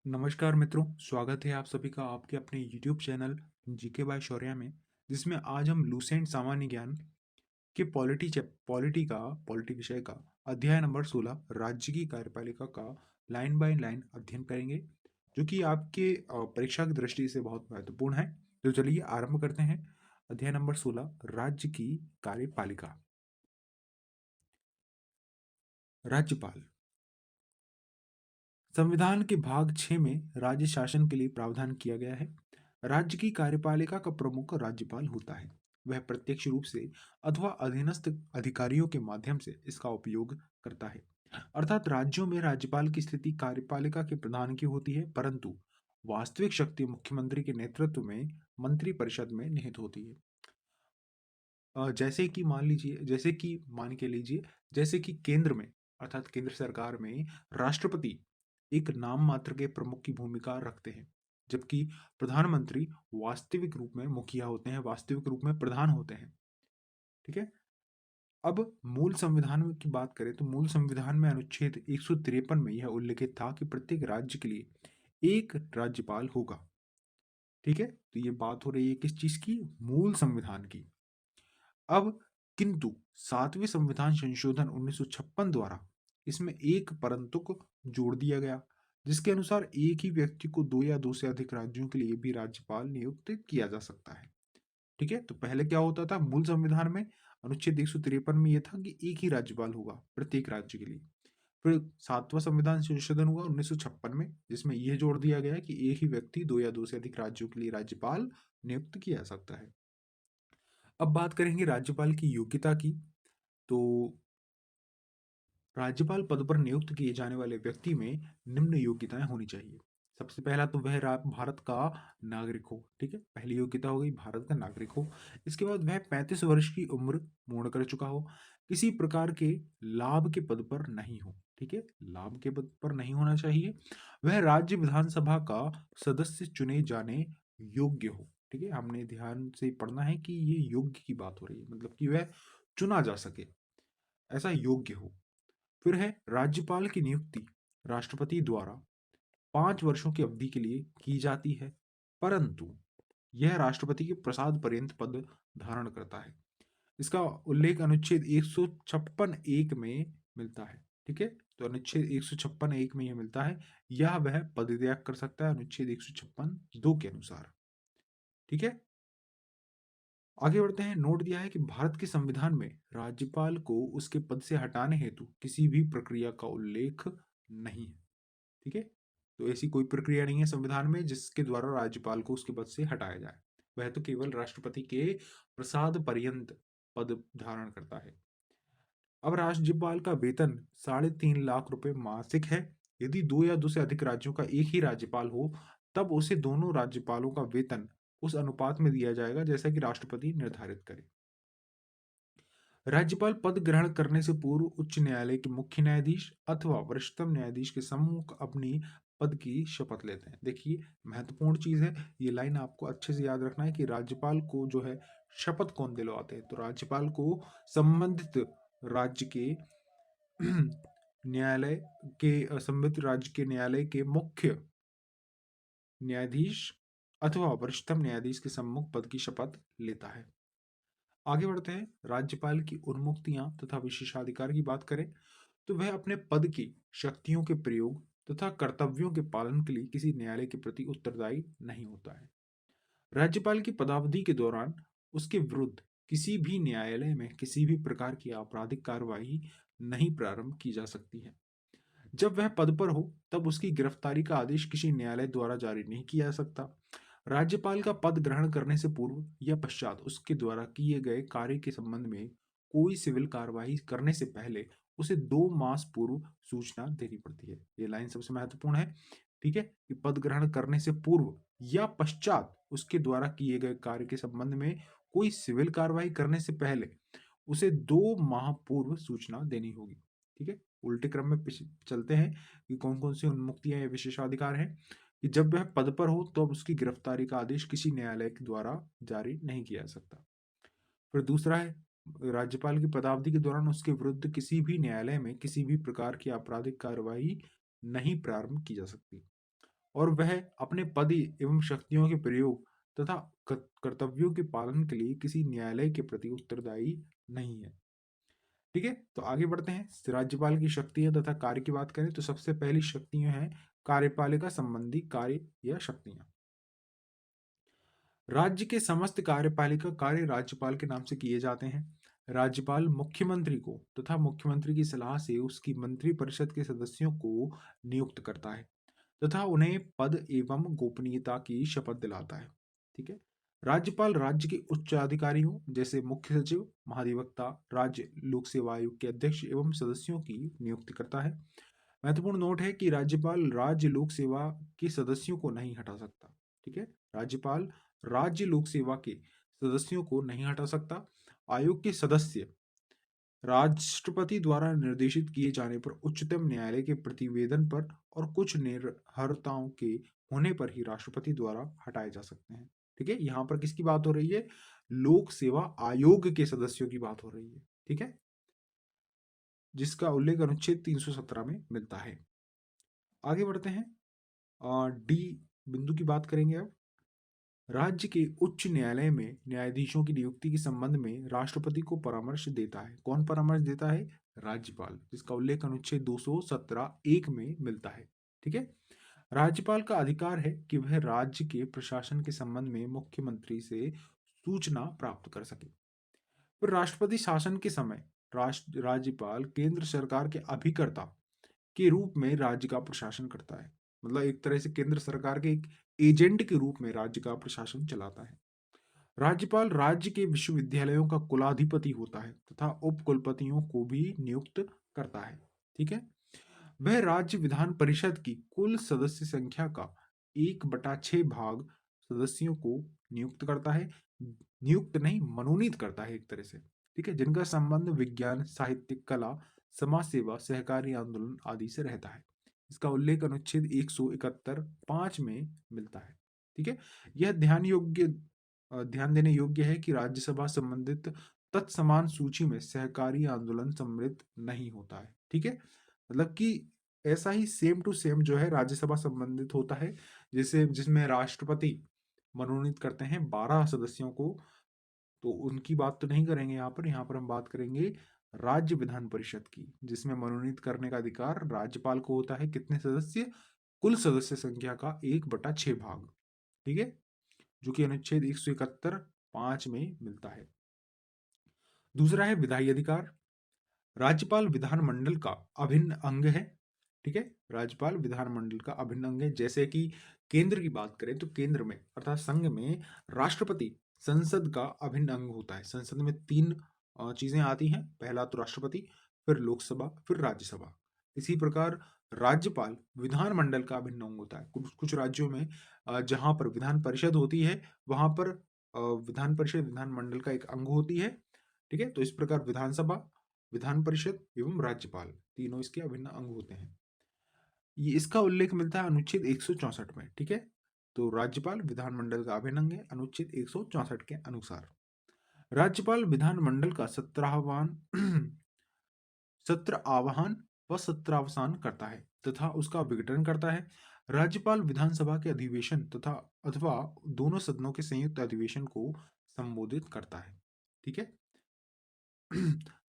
नमस्कार मित्रों, स्वागत है आप सभी का आपके अपने YouTube channel GK by Shaurya में, जिसमें आज हम लूसेंट सामान्य ज्ञान के पॉलिटी विषय का अध्याय नंबर 16 राज्य की कार्यपालिका का लाइन बाय लाइन अध्ययन करेंगे, जो कि आपके परीक्षा की दृष्टि से बहुत महत्वपूर्ण है। तो चलिए आरंभ करते हैं। अध्याय नंबर 16 राज्य की कार्यपालिका। राज्यपाल। संविधान के भाग 6 में राज्य शासन के लिए प्रावधान किया गया है। राज्य की कार्यपालिका का प्रमुख राज्यपाल होता है। वह प्रत्यक्ष रूप से अथवा अधीनस्थ अधिकारियों के माध्यम से इसका उपयोग करता है। अर्थात राज्यों में राज्यपाल की स्थिति कार्यपालिका के प्रधान की होती है, परंतु वास्तविक शक्ति मुख्यमंत्री के नेतृत्व में मंत्रिपरिषद में निहित होती है। मान के लीजिए, जैसे कि केंद्र में अर्थात केंद्र सरकार में राष्ट्रपति एक नाम मात्र के प्रमुख की भूमिका रखते हैं, जबकि प्रधानमंत्री वास्तविक रूप में मुखिया होते हैं, वास्तविक रूप में प्रधान होते हैं। ठीक है। अब मूल संविधान की बात करें तो मूल संविधान में अनुच्छेद 153 में यह उल्लेखित था कि प्रत्येक राज्य के लिए एक राज्यपाल होगा। ठीक है, तो ये बात हो रही है किस चीज की? मूल संविधान की। अब किंतु 7वें संविधान संशोधन 1956 द्वारा इसमें एक परंतुक जोड़ दिया गया, जिसके अनुसार एक ही व्यक्ति को दो या दो से अधिक राज्यों के लिए भी राज्यपाल नियुक्त किया जा सकता है। ठीक है, तो पहले क्या होता था? मूल संविधान में अनुच्छेद 153 में यह था कि एक ही राज्यपाल होगा प्रत्येक राज्य के लिए। फिर 7वां संविधान संशोधन हुआ 1956 में, जिसमें यह जोड़ दिया गया कि एक ही व्यक्ति दो या दो से अधिक राज्यों के लिए राज्यपाल नियुक्त किया जा सकता है। अब बात करेंगे राज्यपाल की योग्यता की। तो राज्यपाल पद पर नियुक्त किए जाने वाले व्यक्ति में निम्न योग्यताएं होनी चाहिए। सबसे पहला तो वह भारत का नागरिक हो। ठीक है, पहली योग्यता हो गई भारत का नागरिक हो। इसके बाद वह 35 वर्ष की उम्र पूर्ण कर चुका हो, किसी प्रकार के लाभ के पद पर नहीं हो। ठीक है, लाभ के पद पर नहीं होना चाहिए। वह राज्य विधानसभा का सदस्य चुने जाने योग्य हो। ठीक है, हमने ध्यान से पढ़ना है कि ये योग्य की बात हो रही है, मतलब कि वह चुना जा सके, ऐसा योग्य हो। फिर है राज्यपाल की नियुक्ति राष्ट्रपति द्वारा 5 वर्षों की अवधि के लिए की जाती है, परंतु यह राष्ट्रपति के प्रसाद पर्यंत पद धारण करता है। इसका उल्लेख अनुच्छेद 156 एक में मिलता है। ठीक है, तो अनुच्छेद 156 एक में यह मिलता है, यह वह पद त्याग कर सकता है अनुच्छेद 156 दो के अनुसार। ठीक है, आगे बढ़ते हैं। नोट दिया है कि भारत के संविधान में राज्यपाल को उसके पद से हटाने हेतु किसी भी प्रक्रिया का उल्लेख नहीं है। ठीक है, तो ऐसी कोई प्रक्रिया नहीं है संविधान में जिसके द्वारा राज्यपाल को उसके पद से हटाया जाए। वह तो केवल राष्ट्रपति के प्रसाद पर्यंत पद धारण करता है। अब राज्यपाल का वेतन 3.5 लाख रुपए मासिक है। यदि दो या दो से अधिक राज्यों का एक ही राज्यपाल हो, तब उसे दोनों राज्यपालों का वेतन उस अनुपात में दिया जाएगा जैसा कि राष्ट्रपति निर्धारित करे। राज्यपाल पद ग्रहण करने से पूर्व उच्च न्यायालय के मुख्य न्यायाधीश अथवा वरिष्ठतम न्यायाधीश के सम्मुख अपनी पद की शपथ लेते हैं। देखिए, महत्वपूर्ण चीज है, ये लाइन आपको अच्छे से याद रखना है कि राज्यपाल को जो है शपथ कौन दिलवाते हैं। तो राज्यपाल को संबंधित राज्य के संबंधित राज्य के न्यायालय के मुख्य न्यायाधीश अथवा वरिष्ठतम न्यायाधीश के सम्मुख पद की शपथ लेता है। आगे बढ़ते हैं। राज्यपाल की उन्मुक्तियां तथा विशेषाधिकार की बात करें तो वह अपने पद की शक्तियों के प्रयोग तथा कर्तव्यों के पालन के लिए किसी न्यायालय के प्रति उत्तरदायी नहीं होता है। राज्यपाल की पदावधि के दौरान उसके विरुद्ध किसी भी न्यायालय में किसी भी प्रकार की आपराधिक कार्रवाई नहीं प्रारंभ की जा सकती है। जब वह पद पर हो तब उसकी गिरफ्तारी का आदेश किसी न्यायालय द्वारा जारी नहीं किया जा सकता। राज्यपाल का पद ग्रहण करने से पूर्व या पश्चात उसके द्वारा किए गए कार्य के संबंध में कोई सिविल कार्रवाई करने से पहले उसे 2 मास पूर्व सूचना देनी पड़ती है। ये लाइन सबसे महत्वपूर्ण है। ठीक है, कि पद ग्रहण करने से पूर्व या पश्चात उसके द्वारा किए गए कार्य के संबंध में कोई सिविल कार्रवाई करने से पहले उसे 2 माह पूर्व सूचना देनी होगी। ठीक है, उल्टे क्रम में चलते हैं कि कौन कौन सी उन्मुक्तियां या विशेषाधिकार हैं। कि जब वह पद पर हो तो अब उसकी गिरफ्तारी का आदेश किसी न्यायालय के द्वारा जारी नहीं किया जा सकता। फिर दूसरा है, राज्यपाल की पदावधि के दौरान उसके विरुद्ध किसी भी न्यायालय में किसी भी प्रकार की आपराधिक कार्रवाई नहीं प्रारंभ की जा सकती। और वह अपने पद एवं शक्तियों के प्रयोग तथा कर्तव्यों के पालन के लिए किसी न्यायालय के प्रति उत्तरदायी नहीं है। ठीक है, तो आगे बढ़ते हैं। राज्यपाल की शक्तियां तथा कार्य की बात करें तो सबसे पहली शक्तियां हैं कार्यपालिका संबंधी कार्य या शक्तियां। राज्य के समस्त कार्यपालिका कार्य राज्यपाल के नाम से किए जाते हैं। राज्यपाल मुख्यमंत्री को तथा मुख्यमंत्री की सलाह से उसकी मंत्रिपरिषद के सदस्यों को नियुक्त करता है तथा उन्हें पद एवं गोपनीयता की शपथ दिलाता है। ठीक है, राज्यपाल राज्य के उच्च अधिकारियों जैसे मुख्य सचिव, महाधिवक्ता, राज्य लोक सेवा आयोग के अध्यक्ष एवं सदस्यों की नियुक्ति करता है। महत्वपूर्ण नोट है कि राज्यपाल राज्य लोक सेवा के सदस्यों को नहीं हटा सकता। ठीक है, राज्यपाल राज्य लोक सेवा के सदस्यों को नहीं हटा सकता। आयोग के सदस्य राष्ट्रपति द्वारा निर्देशित किए जाने पर, उच्चतम न्यायालय के प्रतिवेदन पर और कुछ निर्भरताओं के होने पर ही राष्ट्रपति द्वारा हटाए जा सकते हैं। ठीक है, यहां पर किसकी बात हो रही है? लोक सेवा आयोग के सदस्यों की बात हो रही है। ठीक है, जिसका उल्लेख अनुच्छेद 317 में मिलता है। आगे बढ़ते हैं। डी बिंदु की बात करेंगे अब। राज्य के उच्च न्यायालय में न्यायाधीशों की नियुक्ति के संबंध में राष्ट्रपति को परामर्श देता है। कौन परामर्श देता है? राज्यपाल, जिसका उल्लेख अनुच्छेद 217(1) में मिलता है। ठीक है, राज्यपाल का अधिकार है कि वह राज्य के प्रशासन के संबंध में मुख्यमंत्री से सूचना प्राप्त कर सके। फिर राष्ट्रपति शासन के समय राज्यपाल केंद्र सरकार के अभिकर्ता के रूप में राज्य का प्रशासन करता है। मतलब एक तरह से केंद्र सरकार के एक एजेंट के रूप में राज्य का प्रशासन चलाता है। राज्यपाल राज्य के विश्वविद्यालयों का कुलाधिपति होता है तथा उप कुलपतियों को भी नियुक्त करता है। ठीक है, वह राज्य विधान परिषद की कुल सदस्य संख्या का 1/6 भाग सदस्यों को नियुक्त करता है। नियुक्त नहीं, मनोनीत करता है एक तरह से। ठीक है, जिनका संबंध विज्ञान, साहित्य, कला, समाज सेवा, सहकारी आंदोलन आदि से रहता है। इसका उल्लेख अनुच्छेद 171(5) में मिलता है। ठीक है, यह ध्यान देने योग्य है कि राज्यसभा संबंधित तत्समान सूची में सहकारी आंदोलन सम्मिलित नहीं होता है। ठीक है, मतलब कि ऐसा ही सेम टू सेम जो है राज्यसभा संबंधित होता है, जैसे जिसमें राष्ट्रपति मनोनीत करते हैं 12 सदस्यों को, तो उनकी बात तो नहीं करेंगे यहाँ पर हम बात करेंगे राज्य विधान परिषद की, जिसमें मनोनीत करने का अधिकार राज्यपाल को होता है। कितने सदस्य? कुल सदस्य संख्या का 1/6 भाग। ठीक है, जो कि अनुच्छेद 171(5) में मिलता है। दूसरा है विधायी अधिकार। राज्यपाल विधानमंडल का अभिन्न अंग है। ठीक है, राज्यपाल विधानमंडल का अभिन्न अंग है। जैसे कि केंद्र की बात करें तो केंद्र में अर्थात संघ में राष्ट्रपति संसद का अभिन्न अंग होता है। संसद में 3 चीजें आती हैं, पहला तो राष्ट्रपति, फिर लोकसभा, फिर राज्यसभा। इसी प्रकार राज्यपाल विधानमंडल का अभिन्न अंग होता है। कुछ कुछ राज्यों में जहां पर विधान परिषद होती है वहां पर विधान परिषद विधानमंडल का एक अंग होती है। ठीक है, तो इस प्रकार विधानसभा, विधान परिषद एवं राज्यपाल तीनों इसके अभिन्न अंग होते हैं। ये इसका उल्लेख मिलता है अनुच्छेद 164 में। ठीक है, तो राज्यपाल विधानमंडल का अभिन्न अंग है अनुच्छेद 164 के अनुसार। राज्यपाल विधानमंडल का सत्र आह्वान व सत्रावसान करता है तथा उसका विघटन करता है। राज्यपाल विधानसभा के अधिवेशन तथा अथवा दोनों सदनों के संयुक्त अधिवेशन को संबोधित करता है। ठीक है,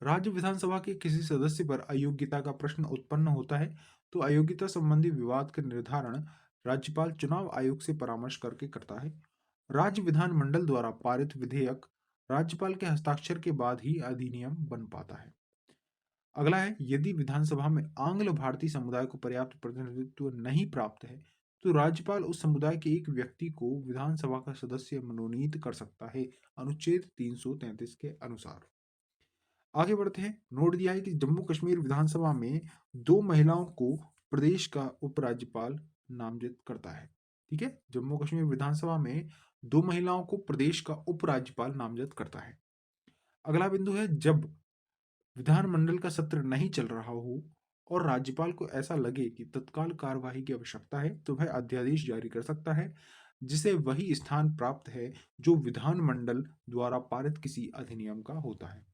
राज्य विधानसभा के किसी सदस्य पर अयोग्यता का प्रश्न उत्पन्न होता है तो अयोग्यता संबंधी विवाद का निर्धारण राज्यपाल चुनाव आयोग से परामर्श करके करता है। राज्य विधानमंडल द्वारा पारित विधेयक राज्यपाल के हस्ताक्षर के बाद ही अधिनियम बन पाता है। अगला है, यदि विधानसभा में आंग्ल भारतीय समुदाय को पर्याप्त प्रतिनिधित्व नहीं प्राप्त है तो राज्यपाल उस समुदाय के एक व्यक्ति को विधानसभा का सदस्य मनोनीत कर सकता है अनुच्छेद 333 के अनुसार। आगे बढ़ते हैं। नोट दिया है कि जम्मू कश्मीर विधानसभा में 2 महिलाओं को प्रदेश का उपराज्यपाल नामजद करता है। ठीक है, जम्मू कश्मीर विधानसभा में 2 महिलाओं को प्रदेश का उपराज्यपाल नामजद करता है। अगला बिंदु है, जब विधानमंडल का सत्र नहीं चल रहा हो और राज्यपाल को ऐसा लगे कि तत्काल कार्यवाही की आवश्यकता है तो वह अध्यादेश जारी कर सकता है जिसे वही स्थान प्राप्त है जो विधानमंडल द्वारा पारित किसी अधिनियम का होता है।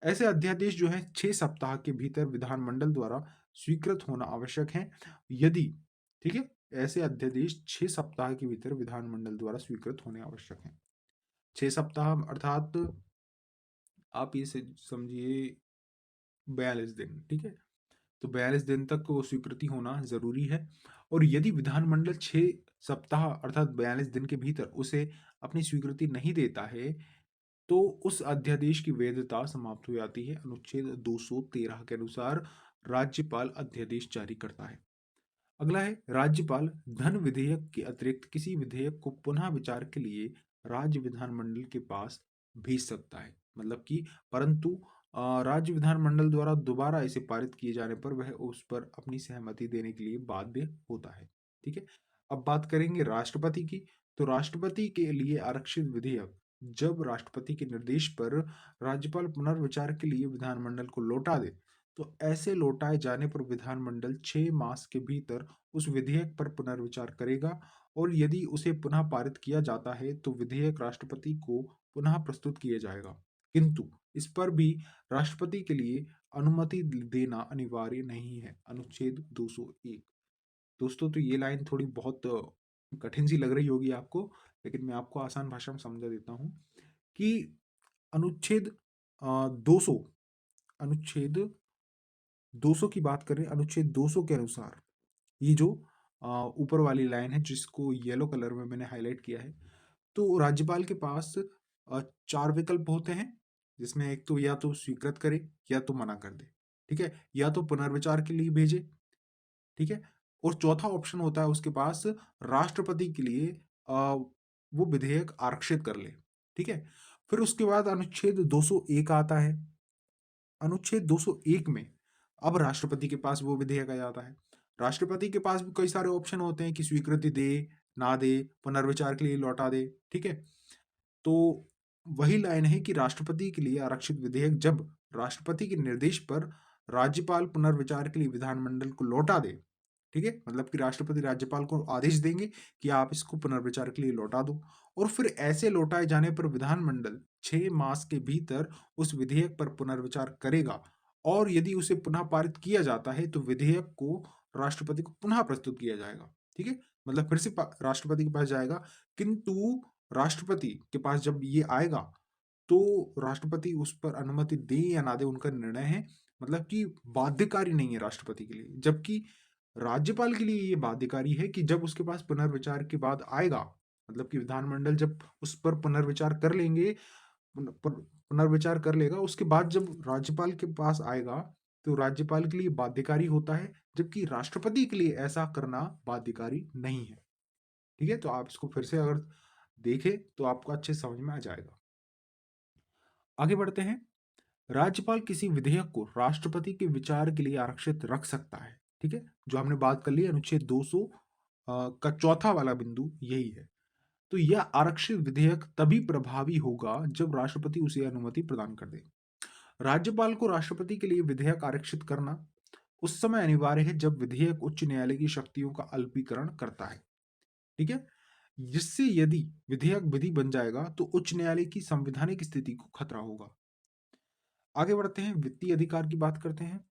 ऐसे अध्यादेश जो है 6 सप्ताह के भीतर विधानमंडल द्वारा स्वीकृत होना आवश्यक है। यदि ठीक है, ऐसे अध्यादेश 6 सप्ताह के भीतर विधानमंडल द्वारा स्वीकृत होने आवश्यक हैं। 6 सप्ताह अर्थात आप ये समझिए 42 दिन, ठीक है? तो 42 दिन तक वो स्वीकृति होना ज़रूरी है और यदि विधानमंडल 6 सप्ताह अर्थात 42 दिन के भीतर उसे अपनी स्वीकृति नहीं देता है, तो उस अध्यादेश की वैधता समाप्त हो जाती है। अनुच्छेद 213 के अनुसार राज्यपाल अध्यादेश जारी करता है। अगला है राज्यपाल धन विधेयक के अतिरिक्त किसी विधेयक को पुनः विचार के लिए राज्य विधानमंडल के पास भेज सकता है। मतलब कि परंतु राज्य विधानमंडल द्वारा दोबारा इसे पारित किए जाने पर वह उस पर अपनी सहमति देने के लिए बाध्य होता है। ठीक है। अब बात करेंगे राष्ट्रपति की। तो राष्ट्रपति के लिए आरक्षित विधेयक जब राष्ट्रपति के निर्देश पर राज्यपाल पुनर्विचार के लिए विधानमंडल को लौटा दे, तो ऐसे लौटाए जाने पर विधानमंडल 6 मास के भीतर उस विधेयक पर पुनर्विचार करेगा और यदि उसे पुनः पारित किया जाता है तो विधेयक राष्ट्रपति को पुनः प्रस्तुत किया जाएगा। किंतु इस पर भी राष्ट्रपति के लिए अनुमति देना अनिवार्य नहीं है। अनुच्छेद 201। दोस्तों, तो ये लाइन थोड़ी बहुत कठिन सी लग रही होगी आपको, लेकिन मैं आपको आसान भाषा में समझा देता हूँ कि अनुच्छेद 200 अनुच्छेद 200 की बात करें। अनुच्छेद 200 के अनुसार ये जो ऊपर वाली लाइन है जिसको येलो कलर में मैंने हाईलाइट किया है, तो राज्यपाल के पास 4 विकल्प होते हैं, जिसमें एक तो या तो स्वीकृत करे या तो मना कर दे, ठीक है, या तो पुनर्विचार के लिए भेजे, ठीक है, और चौथा ऑप्शन होता है उसके पास राष्ट्रपति के लिए वो विधेयक आरक्षित कर ले, ठीक है। फिर उसके बाद अनुच्छेद 201 आता है। अनुच्छेद 201 में अब राष्ट्रपति के पास वो विधेयक आ जाता है। राष्ट्रपति के पास भी कई सारे ऑप्शन होते हैं कि स्वीकृति दे, ना दे, पुनर्विचार के लिए लौटा दे, ठीक है। तो वही लाइन है कि राष्ट्रपति के लिए आरक्षित विधेयक जब राष्ट्रपति के निर्देश पर राज्यपाल पुनर्विचार के लिए विधानमंडल को लौटा दे, ठीक है, मतलब कि राष्ट्रपति राज्यपाल को आदेश देंगे कि आप इसको पुनर्विचार के लिए लौटा दो और फिर ऐसे लौटाए जाने पर विधानमंडल 6 मास के भीतर उस विधेयक पर पुनर्विचार करेगा और यदि उसे पुनः पारित किया जाता है तो विधेयक को राष्ट्रपति को पुनः प्रस्तुत किया जाएगा, ठीक है, मतलब फिर से राष्ट्रपति के पास जाएगा। किंतु राष्ट्रपति के पास जब ये आएगा तो राष्ट्रपति उस पर अनुमति दे या ना दे उनका निर्णय है, मतलब कि बाध्यकारी नहीं है राष्ट्रपति के लिए, जबकि राज्यपाल के लिए ये बाध्यकारी है कि जब उसके पास पुनर्विचार के बाद आएगा, मतलब कि विधानमंडल जब उस पर पुनर्विचार कर लेंगे, पुनर्विचार कर लेगा, उसके बाद जब राज्यपाल के पास आएगा तो राज्यपाल के लिए बाध्यकारी होता है, जबकि राष्ट्रपति के लिए ऐसा करना बाध्यकारी नहीं है, ठीक है। तो आप इसको फिर से अगर देखें तो आपको अच्छे समझ में आ जाएगा। आगे बढ़ते हैं। राज्यपाल किसी विधेयक को राष्ट्रपति के विचार के लिए आरक्षित रख सकता है, ठीक है, जो हमने बात कर ली अनुच्छेद 200 का चौथा वाला बिंदु यही है। तो यह आरक्षित विधेयक तभी प्रभावी होगा जब राष्ट्रपति उसे अनुमति प्रदान कर दे। राज्यपाल को राष्ट्रपति के लिए विधेयक आरक्षित करना उस समय अनिवार्य है जब विधेयक उच्च न्यायालय की शक्तियों का अल्पीकरण करता है, ठीक है, जिससे यदि विधेयक विधि बन जाएगा तो उच्च न्यायालय की संवैधानिक स्थिति को खतरा होगा। आगे बढ़ते हैं, वित्तीय अधिकार की बात करते हैं।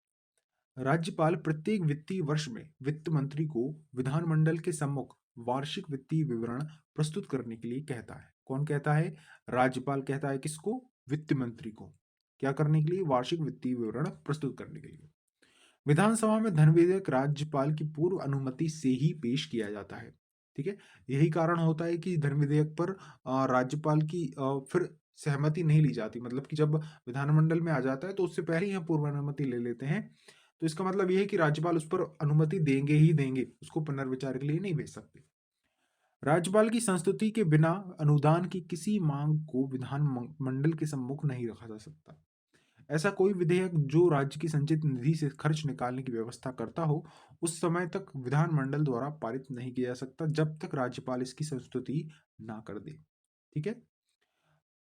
राज्यपाल प्रत्येक वित्तीय वर्ष में वित्त मंत्री को विधानमंडल के सम्मुख वार्षिक वित्तीय विवरण प्रस्तुत करने के लिए कहता है। कौन कहता है? राज्यपाल कहता है। किसको? वित्त मंत्री को। क्या करने के लिए? वार्षिक वित्तीय विवरण प्रस्तुत करने के लिए। विधानसभा में धन विधेयक राज्यपाल की पूर्व अनुमति से ही पेश किया जाता है, ठीक है। यही कारण होता है कि धन विधेयक पर राज्यपाल की फिर सहमति नहीं ली जाती, मतलब कि जब विधानमंडल में आ जाता है तो उससे पहले ही हम पूर्व अनुमति ले लेते हैं। तो इसका मतलब यह है कि राज्यपाल उस पर अनुमति देंगे ही देंगे, उसको पुनर्विचार के लिए नहीं भेज सकते। राज्यपाल की संस्तुति के बिना अनुदान की किसी मांग को विधान मंडल के सम्मुख नहीं रखा जा सकता। ऐसा कोई विधेयक जो राज्य की संचित निधि से खर्च निकालने की व्यवस्था करता हो, उस समय तक विधानमंडल द्वारा पारित नहीं किया जा सकता जब तक राज्यपाल इसकी संस्तुति ना कर दे, ठीक है।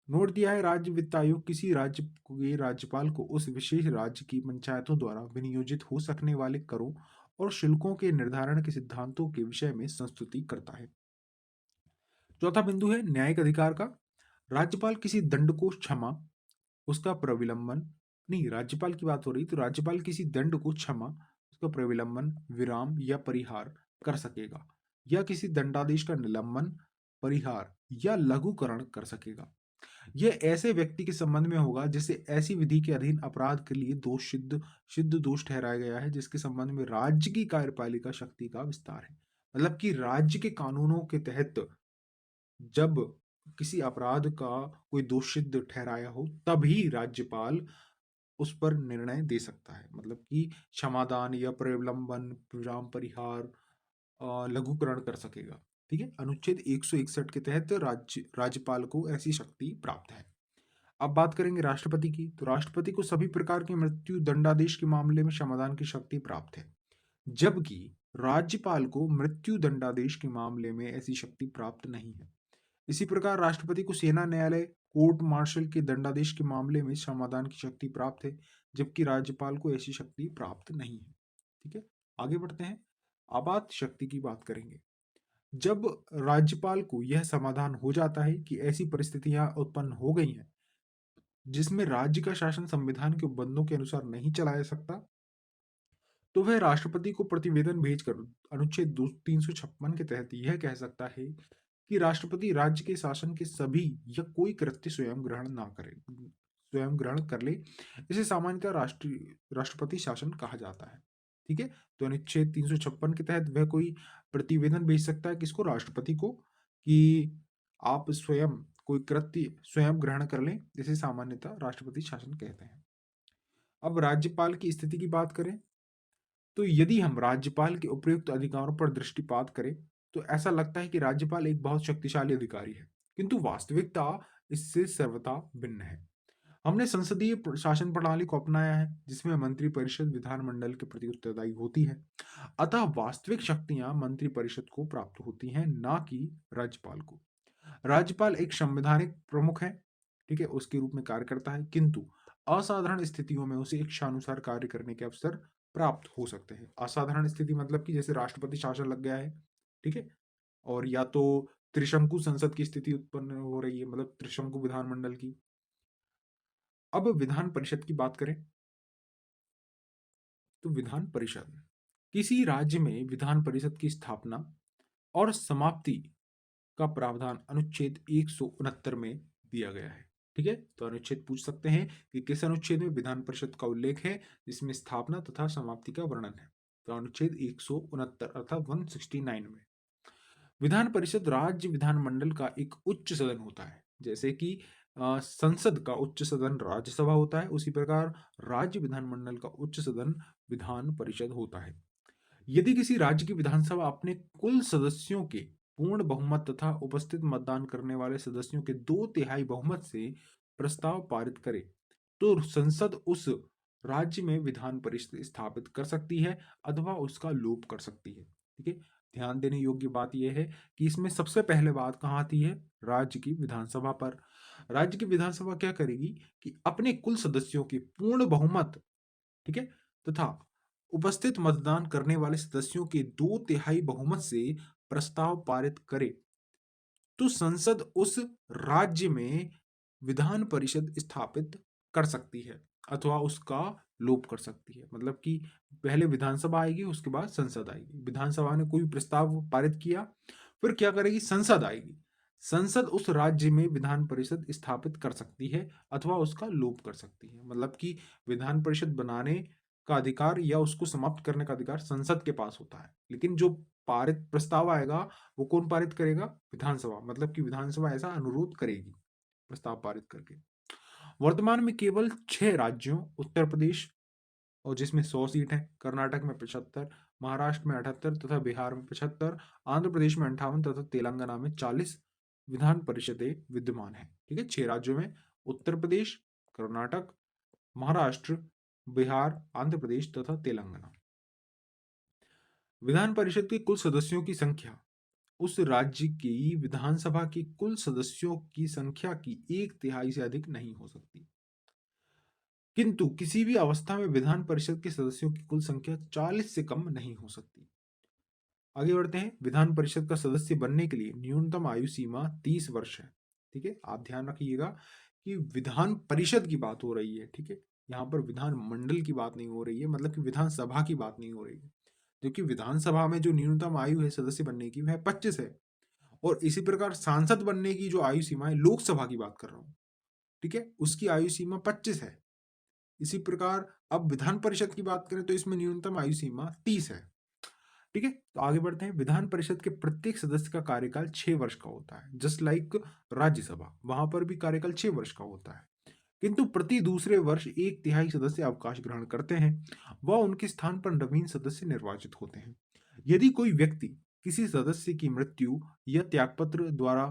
नोट दिया है, राज्य वित्त आयोग किसी राज्य के राज्यपाल को उस विशेष राज्य की पंचायतों द्वारा विनियोजित हो सकने वाले करों और शुल्कों के निर्धारण के सिद्धांतों के विषय में संस्तुति करता है। चौथा बिंदु है न्यायिक अधिकार का। राज्यपाल किसी दंड को क्षमा, उसका प्रविलंबन नहीं, राज्यपाल की बात हो रही, तो राज्यपाल किसी दंड को क्षमा, उसका प्रविलंबन, विराम या परिहार कर सकेगा। या किसी दंडादेश का निलंबन, परिहार या लघुकरण कर सकेगा। यह ऐसे व्यक्ति के संबंध में होगा जिसे ऐसी विधि के अधीन अपराध के लिए दोष सिद्ध दोष ठहराया गया है, जिसके संबंध में राज्य की कार्यपालिका शक्ति का विस्तार है। मतलब कि राज्य के कानूनों के तहत जब किसी अपराध का कोई दोष सिद्ध ठहराया हो, तभी राज्यपाल उस पर निर्णय दे सकता है। मतलब कि क्षमादान या प्रलंबन, विराम, परिहार, लघुकरण कर सकेगा। ठीक है, अनुच्छेद 161 के तहत राज्यपाल को ऐसी शक्ति प्राप्त है। अब बात करेंगे राष्ट्रपति की, तो राष्ट्रपति को सभी प्रकार के मृत्यु दंडादेश के मामले में क्षमादान की शक्ति प्राप्त है, जबकि राज्यपाल को मृत्यु दंडादेश के मामले में ऐसी शक्ति प्राप्त नहीं है। इसी प्रकार राष्ट्रपति को सेना न्यायालय, कोर्ट मार्शल के दंडादेश के मामले में समाधान की शक्ति प्राप्त है, जबकि राज्यपाल को ऐसी शक्ति प्राप्त नहीं है। ठीक है, आगे बढ़ते हैं। आपात शक्ति की बात करेंगे। जब राज्यपाल को यह समाधान हो जाता है कि ऐसी परिस्थितियां उत्पन्न हो गई हैं जिसमें राज्य का शासन संविधान के उपबंधों के अनुसार नहीं चलाया जा सकता, तो वह राष्ट्रपति को प्रतिवेदन भेजकर अनुच्छेद 356 के तहत यह कह सकता है कि राष्ट्रपति राज्य के शासन के सभी या कोई कृत्य स्वयं ग्रहण कर ले। इसे सामान्यतः राष्ट्रपति शासन कहा जाता है। ठीक है, तो अनुच्छेद 356 के तहत वह कोई प्रतिवेदन भेज सकता है किसको, राष्ट्रपति को, कि आप स्वयं कोई कृत्य स्वयं ग्रहण कर लें, जिसे सामान्यतः राष्ट्रपति शासन कहते हैं। अब राज्यपाल की स्थिति की बात करें, तो यदि हम राज्यपाल के उपयुक्त अधिकारों पर दृष्टिपात करें, तो ऐसा लगता है कि राज्यपाल एक बहुत शक्तिशाली अधिकारी है, किंतु वास्तविकता इससे सर्वथा भिन्न है। हमने संसदीय शासन प्रणाली को अपनाया है, जिसमें मंत्रिपरिषद विधानमंडल के प्रति उत्तरदायी होती है। अतः वास्तविक शक्तियां मंत्रिपरिषद को प्राप्त होती हैं, ना कि राज्यपाल को। राज्यपाल एक संवैधानिक प्रमुख है, ठीक है, उसके रूप में कार्य करता है, किंतु असाधारण स्थितियों में उसे इच्छानुसार कार्य करने के अवसर प्राप्त हो सकते हैं। असाधारण स्थिति मतलब कि जैसे राष्ट्रपति शासन लग गया है, ठीक है, और या तो त्रिशंकु संसद की स्थिति उत्पन्न हो रही है, मतलब त्रिशंकु विधानमंडल की। अब विधान परिषद की बात करें, तो विधान परिषद किसी राज्य में विधान परिषद की स्थापना और समाप्ति का प्रावधान अनुच्छेद 169 में दिया गया है। ठीक है, तो अनुच्छेद पूछ सकते हैं कि किस अनुच्छेद में विधान परिषद का उल्लेख है जिसमें स्थापना तथा समाप्ति का वर्णन है। तो अनुच्छेद 169 अर्थात 169 में विधान परिषद राज्य विधानमंडल का एक उच्च सदन होता है। जैसे कि संसद का उच्च सदन राज्यसभा होता है, उसी प्रकार राज्य विधानमंडल का उच्च सदन विधान परिषद होता है। यदि किसी राज्य की विधानसभा अपने कुल सदस्यों के पूर्ण बहुमत तथा उपस्थित मतदान करने वाले सदस्यों के 2/3 बहुमत से प्रस्ताव पारित करे, तो संसद उस राज्य में विधान परिषद स्थापित कर सकती है अथवा उसका लोप कर सकती है। ठीक है, ध्यान देने योग्य बात यह है कि इसमें सबसे पहले बात कहाँ आती है, राज्य की विधानसभा पर। राज्य की विधानसभा क्या करेगी कि अपने कुल सदस्यों के पूर्ण बहुमत, ठीक है, तथा उपस्थित मतदान करने वाले सदस्यों के 2/3 बहुमत से प्रस्ताव पारित करे, तो संसद उस राज्य में विधान परिषद स्थापित कर सकती है अथवा उसका लोप कर सकती है। मतलब कि पहले विधानसभा आएगी, उसके बाद संसद आएगी। विधानसभा ने कोई प्रस्ताव पारित किया, फिर क्या करेगी, संसद आएगी। संसद उस राज्य में विधान परिषद स्थापित कर सकती है अथवा उसका लोप कर सकती है। मतलब कि विधान परिषद बनाने का अधिकार या उसको समाप्त करने का अधिकार संसद के पास होता है, लेकिन जो पारित प्रस्ताव आएगा वो कौन पारित करेगा, विधानसभा। मतलब कि विधानसभा ऐसा अनुरोध करेगी प्रस्ताव पारित करके। वर्तमान में केवल 6 राज्यों, उत्तर प्रदेश और जिसमें 100 सीट है, कर्नाटक में 75, महाराष्ट्र में 78 तथा बिहार में 75, आंध्र प्रदेश में 58 तथा तेलंगाना में 40 विधान परिषदें विद्यमान है। ठीक है, 6 राज्यों में उत्तर प्रदेश, कर्नाटक, महाराष्ट्र, बिहार, आंध्र प्रदेश तथा तेलंगाना। विधान परिषद के कुल सदस्यों की संख्या उस राज्य की विधानसभा के कुल सदस्यों की संख्या की 1/3 से अधिक नहीं हो सकती, किंतु किसी भी अवस्था में विधान परिषद के सदस्यों की कुल संख्या 40 से कम नहीं हो सकती। आगे बढ़ते हैं। विधान परिषद का सदस्य बनने के लिए न्यूनतम आयु सीमा 30 वर्ष है। ठीक है, आप ध्यान रखिएगा कि विधान परिषद की बात हो रही है। ठीक है, यहाँ पर विधान मंडल की बात नहीं हो रही है, मतलब कि विधानसभा की बात नहीं हो रही है। क्योंकि विधानसभा में जो न्यूनतम आयु है सदस्य बनने की वह 25 है। और इसी प्रकार सांसद बनने की जो आयु सीमा है, लोकसभा की बात कर रहा हूँ, ठीक है, उसकी आयु सीमा 25 है। इसी प्रकार अब विधान परिषद की बात करें तो इसमें न्यूनतम आयु सीमा 30 है। ठीक है, तो आगे बढ़ते हैं। विधान परिषद के प्रत्येक सदस्य का कार्यकाल 6 वर्ष का होता है, जस्ट लाइक राज्यसभा, वहां पर भी कार्यकाल 6 वर्ष का होता है। किंतु प्रति दूसरे वर्ष 1/3 सदस्य अवकाश ग्रहण करते हैं व उनके स्थान पर नवीन सदस्य निर्वाचित होते हैं। यदि कोई व्यक्ति किसी सदस्य की मृत्यु या त्यागपत्र द्वारा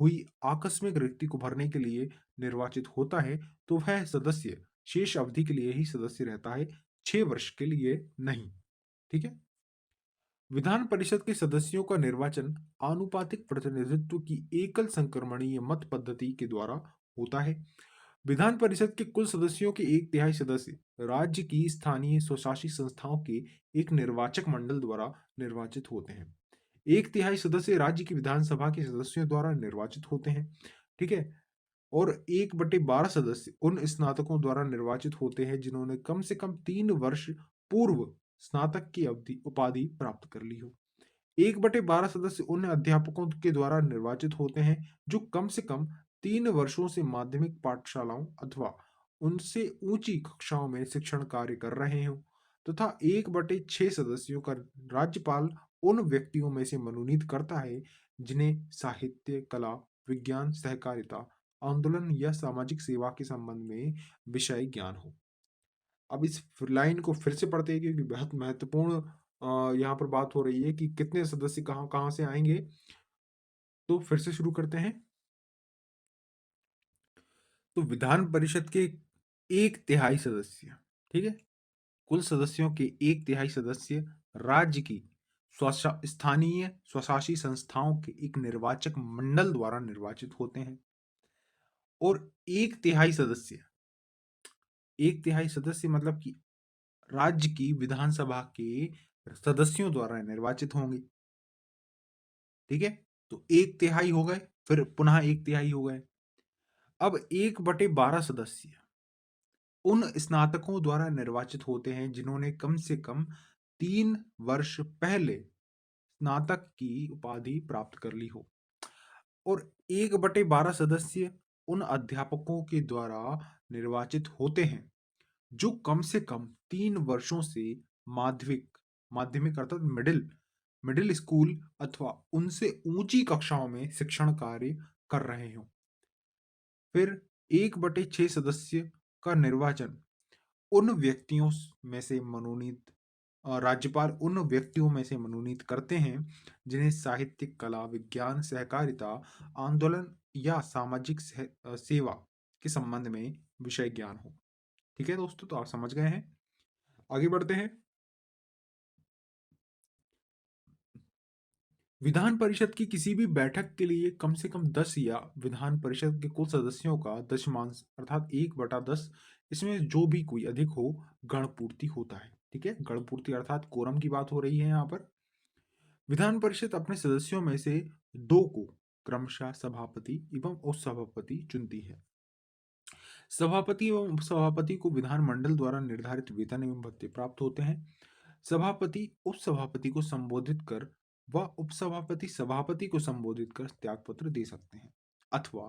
हुई आकस्मिक रिक्ति को भरने के लिए निर्वाचित होता है तो वह सदस्य शेष अवधि के लिए ही सदस्य रहता है, 6 वर्ष के लिए नहीं। ठीक है, विधान परिषद के सदस्यों का निर्वाचन आनुपातिक प्रतिनिधित्व की एकल संक्रमणीय मत पद्धति के द्वारा होता है। विधान परिषद के कुल सदस्यों के 1/3 सदस्य राज्य की स्थानीय स्वशासी संस्थाओं के एक निर्वाचक मंडल द्वारा निर्वाचित होते हैं। 1/3 सदस्य राज्य की विधानसभा के सदस्यों द्वारा निर्वाचित होते हैं। ठीक है, और 1/12 सदस्य उन स्नातकों द्वारा निर्वाचित होते हैं जिन्होंने कम से कम 3 वर्ष पूर्व स्नातक की अवधि उपाधि प्राप्त कर ली हो। 1/12 सदस्य उन अध्यापकों के द्वारा निर्वाचित होते हैं जो कम से कम 3 वर्षों से माध्यमिक पाठशालाओं अथवा उनसे ऊंची कक्षाओं में शिक्षण कार्य कर रहे हों, तथा 1/6 सदस्यों का राज्यपाल उन व्यक्तियों में से मनोनीत करता है जिन्हें साहित्य, कला, विज्ञान, सहकारिता, आंदोलन या सामाजिक सेवा के संबंध में विषय ज्ञान हो। अब इस लाइन को फिर से पढ़ते हैं क्योंकि बहुत महत्वपूर्ण यहाँ पर बात हो रही है कि कितने सदस्य कहाँ कहाँ से आएंगे। तो फिर से शुरू करते हैं। तो विधान परिषद के 1/3 सदस्य, ठीक है, कुल सदस्यों के 1/3 सदस्य राज्य की स्थानीय स्वशासी संस्थाओं के एक निर्वाचक मंडल द्वारा निर्वाचित होते हैं। और 1/3 सदस्य मतलब कि राज्य की विधानसभा के सदस्यों द्वारा निर्वाचित होंगे। ठीक है, तो 1/3 हो गए, फिर पुनः 1/3 हो गए। अब 1/12 सदस्य उन स्नातकों द्वारा निर्वाचित होते हैं जिन्होंने कम से कम 3 वर्ष पहले स्नातक की उपाधि प्राप्त कर ली हो। और 1/12 सदस्य उन अध्यापकों के द्वारा निर्वाचित होते हैं जो कम से कम 3 वर्षों से माध्यमिक माध्यमिक अर्थात मिडिल मिडिल स्कूल अथवा उनसे ऊंची कक्षाओं में शिक्षण कार्य कर रहे हों। फिर 1/6 सदस्य का निर्वाचन उन व्यक्तियों में से मनोनीत राज्यपाल उन व्यक्तियों में से मनोनीत करते हैं जिन्हें साहित्य, कला, विज्ञान, सहकारिता, आंदोलन या सामाजिक सेवा के संबंध में विषय ज्ञान हो। ठीक है दोस्तों, तो आप समझ गए हैं। आगे बढ़ते हैं। विधान परिषद की किसी भी बैठक के लिए कम से कम 10 या विधान परिषद के कुल सदस्यों का दशमांश अर्थात 1/10, इसमें जो भी कोई अधिक हो, गणपूर्ति होता है। ठीक है, गणपूर्ति अर्थात कोरम की बात हो रही है यहाँ पर। विधान परिषद अपने सदस्यों में से 2 को क्रमशः सभापति एवं उपसभापति चुनती है। सभापति एवं उपसभापति को विधानमंडल द्वारा निर्धारित वेतन एवं भत्ते प्राप्त होते हैं। सभापति उपसभापति को संबोधित कर व उपसभापति सभापति को संबोधित कर त्यागपत्र दे सकते हैं, अथवा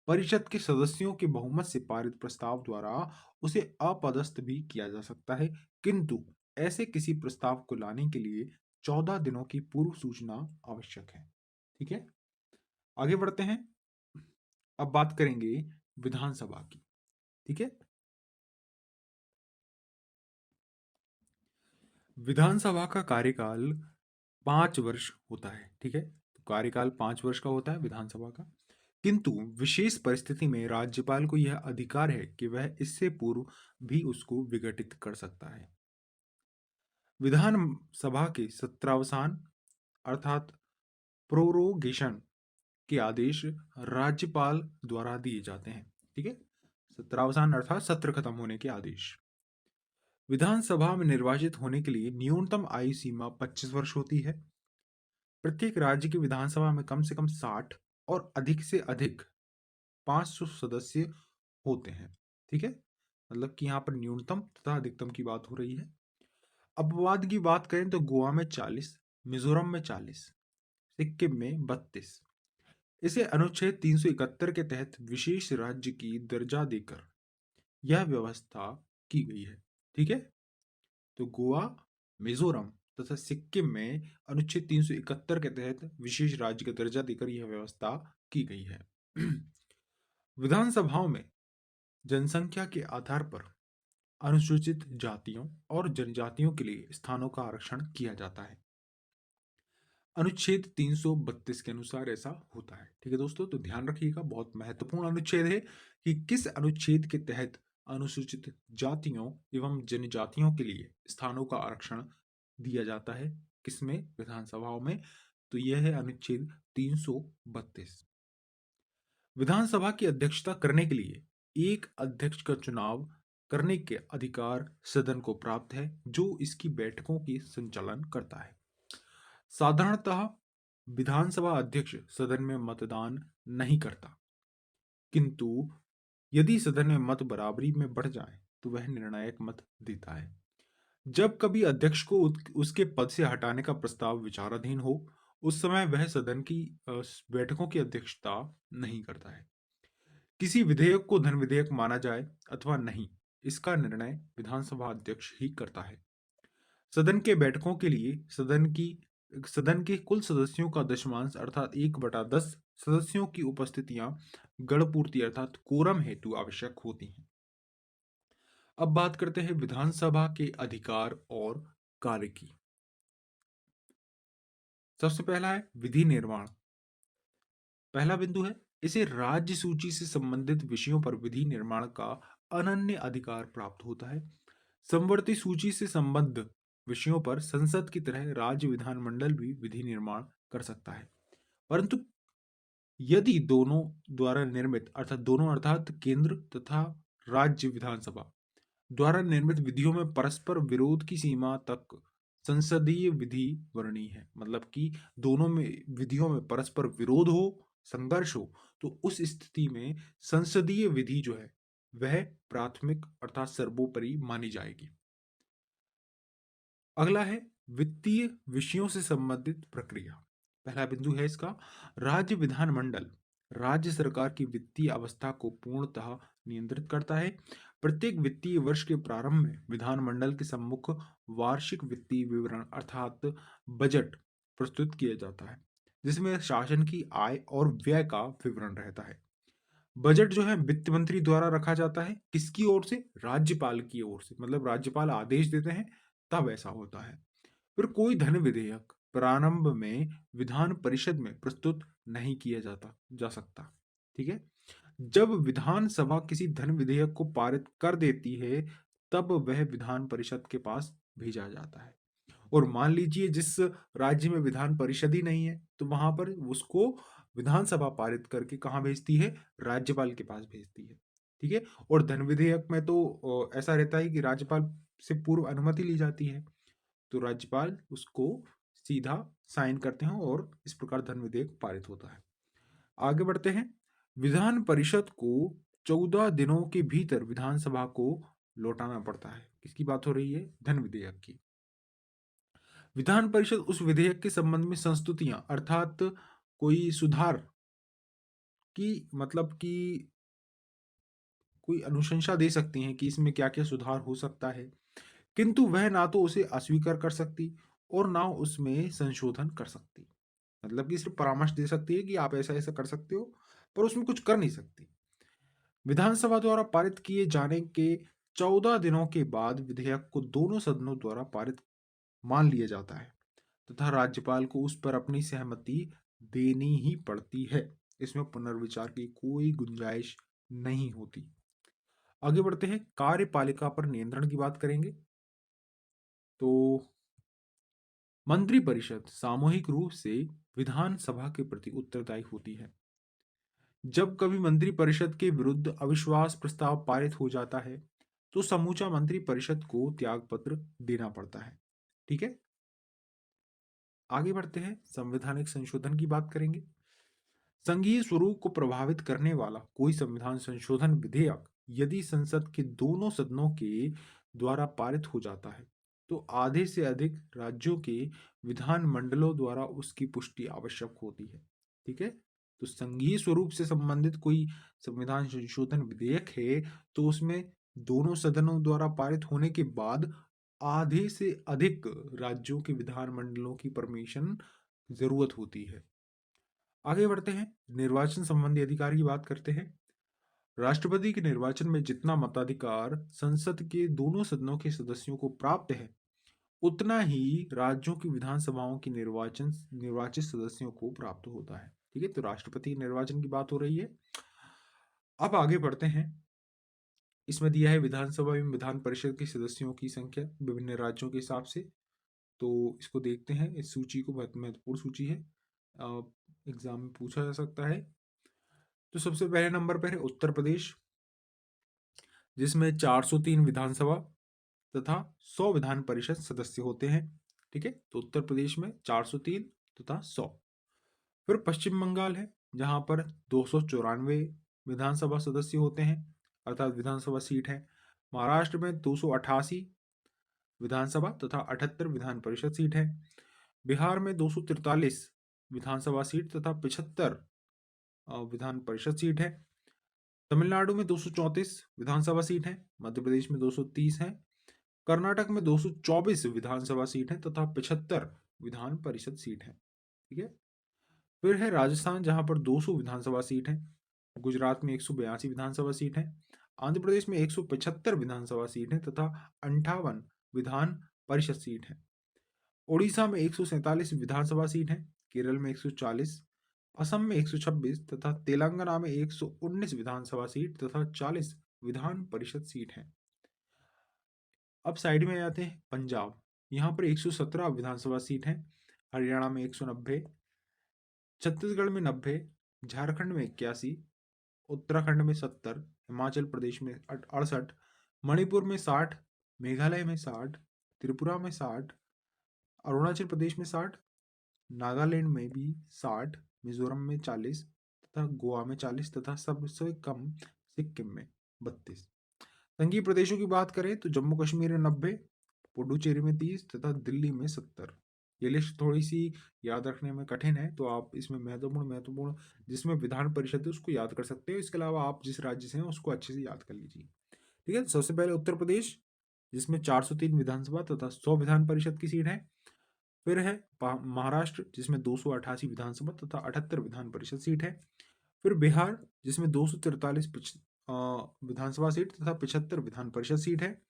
परिषद के सदस्यों के बहुमत से पारित प्रस्ताव द्वारा उसे अपदस्थ भी किया जा सकता है। किंतु ऐसे किसी प्रस्ताव को लाने के लिए 14 दिनों की पूर्व सूचना आवश्यक है। ठीक है, आगे बढ़ते हैं। अब बात करेंगे विधानसभा की। ठीक है, विधानसभा का कार्यकाल 5 वर्ष होता है। ठीक है, तो कार्यकाल 5 वर्ष का होता है विधानसभा का। किंतु विशेष परिस्थिति में राज्यपाल को यह अधिकार है कि वह इससे पूर्व भी उसको विघटित कर सकता है। विधानसभा के सत्रावसान अर्थात प्रोरोगेशन के आदेश राज्यपाल द्वारा दिए जाते हैं। ठीक है, सत्रावसान अर्थात सत्र खत्म होने के आदेश। विधानसभा में निर्वाचित होने के लिए न्यूनतम आयु सीमा 25 वर्ष होती है। प्रत्येक राज्य की विधानसभा में कम से कम 60 और अधिक से अधिक 500 सदस्य होते हैं। ठीक है, मतलब कि यहाँ पर न्यूनतम तथा अधिकतम की बात हो रही है। अपवाद की बात करें तो गोवा में 40, मिजोरम में 40, सिक्किम में 32। इसे अनुच्छेद 371 के तहत विशेष राज्य की दर्जा देकर यह व्यवस्था की गई है। ठीक है, तो गोवा, मिजोरम तथा सिक्किम में अनुच्छेद 371 के तहत विशेष राज्य का दर्जा देकर यह व्यवस्था की गई है। विधानसभाओं में जनसंख्या के आधार पर अनुसूचित जातियों और जनजातियों के लिए स्थानों का आरक्षण किया जाता है। अनुच्छेद 332 के अनुसार ऐसा होता है। ठीक है दोस्तों, तो ध्यान रखिएगा, बहुत महत्वपूर्ण अनुच्छेद है कि किस अनुच्छेद के तहत अनुसूचित जातियों एवं जनजातियों के लिए स्थानों का आरक्षण दिया जाता है, किसमें, विधानसभाओं में। तो यह है अनुच्छेद 332। विधानसभा की अध्यक्षता करने के लिए एक अध्यक्ष का चुनाव करने के अधिकार सदन को प्राप्त है, जो इसकी बैठकों की संचालन करता है। साधारणतः विधानसभा अध्यक्ष सदन में मतदान नहीं करता, किंतु यदि सदन में मत बराबरी में बढ़ जाए तो वह निर्णायक मत देता है। जब कभी अध्यक्ष को उसके पद से हटाने का प्रस्ताव विचाराधीन हो, उस समय वह सदन की बैठकों की अध्यक्षता नहीं करता है। किसी विधेयक को धन विधेयक माना जाए अथवा नहीं, इसका निर्णय विधानसभा अध्यक्ष ही करता है। सदन के बैठकों के लिए सदन के कुल सदस्यों का दशमांश अर्थात 1/10 सदस्यों की उपस्थितियां गणपूर्ति अर्थात कोरम हेतु आवश्यक होती हैं। अब बात करते हैं विधानसभा के अधिकार और कार्य की। सबसे पहला है विधि निर्माण। पहला बिंदु है, इसे राज्य सूची से संबंधित विषयों पर विधि निर्माण का अनन्य अधिकार प्राप्त होता है। समवर्ती सूची से संबद्ध विषयों पर संसद की तरह राज्य विधानमंडल भी विधि निर्माण कर सकता है, परंतु यदि दोनों द्वारा निर्मित अर्थात दोनों अर्थात केंद्र तथा राज्य विधानसभा द्वारा निर्मित विधियों में परस्पर विरोध की सीमा तक संसदीय विधि वर्णीय है। मतलब कि दोनों में विधियों में परस्पर विरोध हो, संघर्ष हो, तो उस स्थिति में संसदीय विधि जो है वह प्राथमिक अर्थात सर्वोपरि मानी जाएगी। अगला है वित्तीय विषयों से संबंधित प्रक्रिया। पहला बिंदु है इसका, राज्य विधानमंडल राज्य सरकार की वित्तीय अवस्था को पूर्णतः नियंत्रित करता है। प्रत्येक वित्तीय वर्ष के प्रारंभ में विधानमंडल के सम्मुख वार्षिक वित्तीय विवरण अर्थात बजट प्रस्तुत किया जाता है, जिसमें शासन की आय और व्यय का विवरण रहता है। बजट जो है वित्त मंत्री द्वारा रखा जाता है, किसकी ओर से, राज्यपाल की ओर से, मतलब राज्यपाल आदेश देते हैं तब ऐसा होता है। फिर कोई धन विधेयक प्रारंभ में विधान परिषद में प्रस्तुत नहीं किया जा सकता। ठीक है, जब विधानसभा किसी धन विधेयक को पारित कर देती है तब वह विधान परिषद के पास भेजा जाता है। और मान लीजिए जिस राज्य में विधान परिषद ही नहीं है तो वहां पर उसको विधानसभा पारित करके कहाँ भेजती है, राज्यपाल के पास भेजती है। ठीक है, और धन विधेयक में तो ऐसा रहता है कि राज्यपाल से पूर्व अनुमति ली जाती है, तो राज्यपाल उसको सीधा साइन करते हैं और इस प्रकार धन विधेयक पारित होता है। आगे बढ़ते हैं, विधान परिषद को 14 दिनों के भीतर विधानसभा को लौटाना पड़ता है। किसकी बात हो रही है, धन विधेयक की। विधान परिषद उस विधेयक के संबंध में संस्तुतियां अर्थात कोई सुधार की, मतलब कि कोई अनुशंसा दे सकती हैं कि इसमें क्या क्या सुधार हो सकता है, किंतु वह ना तो उसे अस्वीकार कर सकती और ना उसमें संशोधन कर सकती। मतलब कि सिर्फ परामर्श दे सकती है कि आप ऐसा ऐसा कर सकते हो, पर उसमें कुछ कर नहीं सकती। विधानसभा द्वारा पारित किए जाने के 14 दिनों के बाद विधेयक को दोनों सदनों द्वारा पारित मान लिया जाता है तथा राज्यपाल को उस पर अपनी सहमति देनी ही पड़ती है। इसमें पुनर्विचार की कोई गुंजाइश नहीं होती। आगे बढ़ते हैं, कार्यपालिका पर नियंत्रण की बात करेंगे। तो मंत्रिपरिषद सामूहिक रूप से विधानसभा के प्रति उत्तरदायी होती है। जब कभी मंत्रिपरिषद के विरुद्ध अविश्वास प्रस्ताव पारित हो जाता है तो समूचा मंत्रिपरिषद को त्यागपत्र देना पड़ता है। ठीक है, आगे बढ़ते हैं, संवैधानिक संशोधन की बात करेंगे। संघीय स्वरूप को प्रभावित करने वाला कोई संविधान संशोधन विधेयक यदि संसद के दोनों सदनों के द्वारा पारित हो जाता है तो आधे से अधिक राज्यों के विधानमंडलों द्वारा उसकी पुष्टि आवश्यक होती है। ठीक है, तो संघीय स्वरूप से संबंधित कोई संविधान संशोधन विधेयक है तो उसमें दोनों सदनों द्वारा पारित होने के बाद आधे से अधिक राज्यों के विधानमंडलों की परमिशन जरूरत होती है। आगे बढ़ते हैं, निर्वाचन संबंधी अधिकार की बात करते हैं। राष्ट्रपति के निर्वाचन में जितना मताधिकार संसद के दोनों सदनों के सदस्यों को प्राप्त है, उतना ही राज्यों की विधानसभाओं की निर्वाचित सदस्यों को प्राप्त होता है। ठीक है, तो राष्ट्रपति के निर्वाचन की बात हो रही है। अब आगे बढ़ते हैं, इसमें दिया है विधानसभा एवं विधान परिषद के सदस्यों की संख्या विभिन्न राज्यों के हिसाब से। तो इसको देखते हैं, इस सूची को, बहुत महत्वपूर्ण सूची है, एग्जाम में पूछा जा सकता है। तो सबसे पहले नंबर पर है उत्तर प्रदेश, जिसमें 403 विधानसभा तथा 100 विधान परिषद सदस्य होते हैं। ठीक है, तो उत्तर प्रदेश में 403 तथा 100। फिर पश्चिम बंगाल है, जहां पर 294 विधानसभा सदस्य होते हैं, अर्थात विधानसभा सीट है। महाराष्ट्र में 288 विधानसभा तथा 78 विधान परिषद सीट है। बिहार में 243 विधानसभा सीट तथा 75 विधान परिषद सीट है। तमिलनाडु में 234 विधानसभा सीट है। मध्य प्रदेश में 230 है। कर्नाटक में 224 विधानसभा सीट है तथा 75 विधान परिषद सीट है। ठीक है, फिर है राजस्थान, जहां पर 200 विधानसभा सीट है। गुजरात में 182 विधानसभा सीट है। आंध्र प्रदेश में 175 विधानसभा सीट है तथा 58 विधान परिषद सीट है। उड़ीसा में 147 विधानसभा सीट है। केरल में 140, असम में 126 तथा तेलंगाना में 119 विधानसभा सीट तथा 40 विधान परिषद सीट है। अब साइड में आते हैं पंजाब, यहाँ पर 117 विधानसभा सीट है। हरियाणा में 190, छत्तीसगढ़ में 90, झारखंड में 81, उत्तराखंड में 70, हिमाचल प्रदेश में 68, मणिपुर में 60, मेघालय में 60, त्रिपुरा में 60, अरुणाचल प्रदेश में 60, नागालैंड में भी 60, मिजोरम में 40 तथा गोवा में 40 तथा सबसे कम सिक्किम में 32। संघीय प्रदेशों की बात करें तो जम्मू कश्मीर में 90, पुडुचेरी में 30 तथा दिल्ली में 70। ये लिस्ट थोड़ी सी याद रखने में कठिन है, तो आप इसमें महत्वपूर्ण जिसमें विधान परिषद है उसको याद कर सकते हो। इसके अलावा आप जिस राज्य से हैं उसको अच्छे से याद कर लीजिए। ठीक है, सबसे पहले उत्तर प्रदेश, जिसमें 403 विधानसभा तथा 100 विधान परिषद की सीट है। फिर है महाराष्ट्र, जिसमें 288 विधानसभा तथा 78 विधान परिषद सीट है। फिर बिहार, जिसमें 243 विधानसभा सीट तथा 75 विधान परिषद सीट है।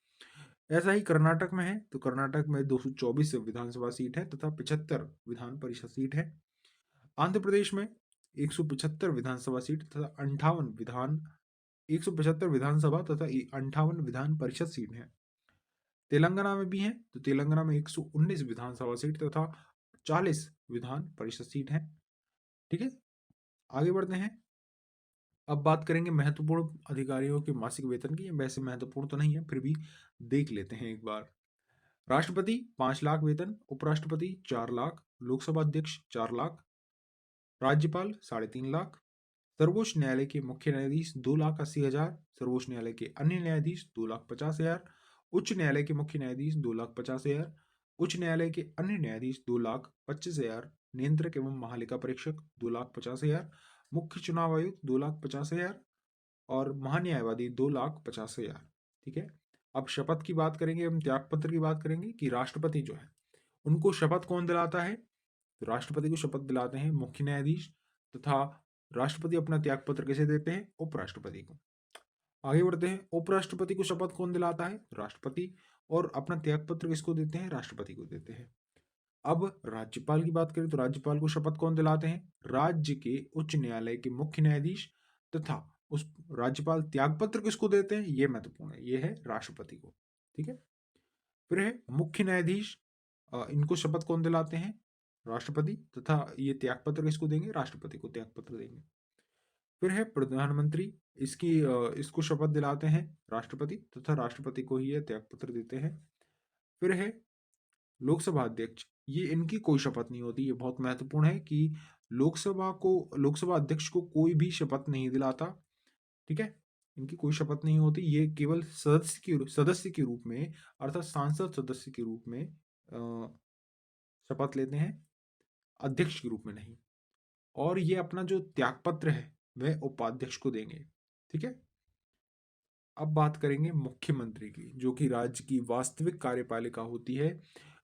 ऐसा ही कर्नाटक में है, तो कर्नाटक में 224 विधानसभा सीट है तथा 75 विधान परिषद सीट है। आंध्र प्रदेश में 175 विधानसभा सीट तथा 175 विधानसभा तथा 58 विधान परिषद सीट है। तेलंगाना में भी है, तो तेलंगाना में 119 विधानसभा सीट तथा 40 विधान परिषद सीट है। ठीक है, आगे बढ़ते हैं। अब बात करेंगे महत्वपूर्ण अधिकारियों के मासिक वेतन की। वैसे महत्वपूर्ण तो नहीं है, फिर भी देख लेते हैं एक बार। राष्ट्रपति 5 लाख वेतन, उपराष्ट्रपति 4 लाख, लोकसभा अध्यक्ष 4 लाख, राज्यपाल 3.5 लाख, सर्वोच्च न्यायालय के मुख्य न्यायाधीश 2,80,000, सर्वोच्च न्यायालय के अन्य न्यायाधीश 2,50,000, उच्च न्यायालय के मुख्य न्यायाधीश 2,50,000, उच्च न्यायालय के अन्य न्यायाधीश 2,25,000, नियंत्रक एवं महालेखा परीक्षक 2,50,000, मुख्य चुनाव आयुक्त 2,50,000 और महान्यायवादी 2,50,000। ठीक है, अब शपथ की बात करेंगे, हम त्याग पत्र की बात करेंगे कि राष्ट्रपति जो है उनको शपथ कौन दिलाता है। तो राष्ट्रपति को शपथ दिलाते हैं मुख्य न्यायाधीश, तथा राष्ट्रपति अपना त्याग पत्र किसे देते हैं, उपराष्ट्रपति को। आगे बढ़ते हैं, उपराष्ट्रपति को शपथ कौन दिलाता है, राष्ट्रपति, और अपना त्याग पत्र किसको देते हैं, राष्ट्रपति को देते हैं। अब राज्यपाल की बात करें तो राज्यपाल को शपथ कौन दिलाते हैं, राज्य के उच्च न्यायालय के मुख्य न्यायाधीश, तथा उस राज्यपाल त्याग पत्र किसको देते हैं, ये महत्वपूर्ण है, ये है राष्ट्रपति को। ठीक है, फिर है मुख्य न्यायाधीश, इनको शपथ कौन दिलाते हैं, राष्ट्रपति, तथा ये त्याग पत्र किसको देंगे, राष्ट्रपति को त्याग पत्र देंगे। फिर है प्रधानमंत्री, इसको शपथ दिलाते हैं राष्ट्रपति, तथा राष्ट्रपति को ही यह त्याग पत्र देते हैं। फिर है लोकसभा अध्यक्ष, ये इनकी कोई शपथ नहीं होती। ये बहुत महत्वपूर्ण है कि लोकसभा अध्यक्ष को कोई भी शपथ नहीं दिलाता। ठीक है, इनकी कोई शपथ नहीं होती, ये केवल सदस्य के रूप में, अर्थात सांसद सदस्य के रूप में शपथ लेते हैं, अध्यक्ष के रूप में नहीं। और ये अपना जो त्यागपत्र है वह उपाध्यक्ष को देंगे। ठीक है। अब बात करेंगे मुख्यमंत्री की, जो कि राज्य की वास्तविक कार्यपालिका होती है।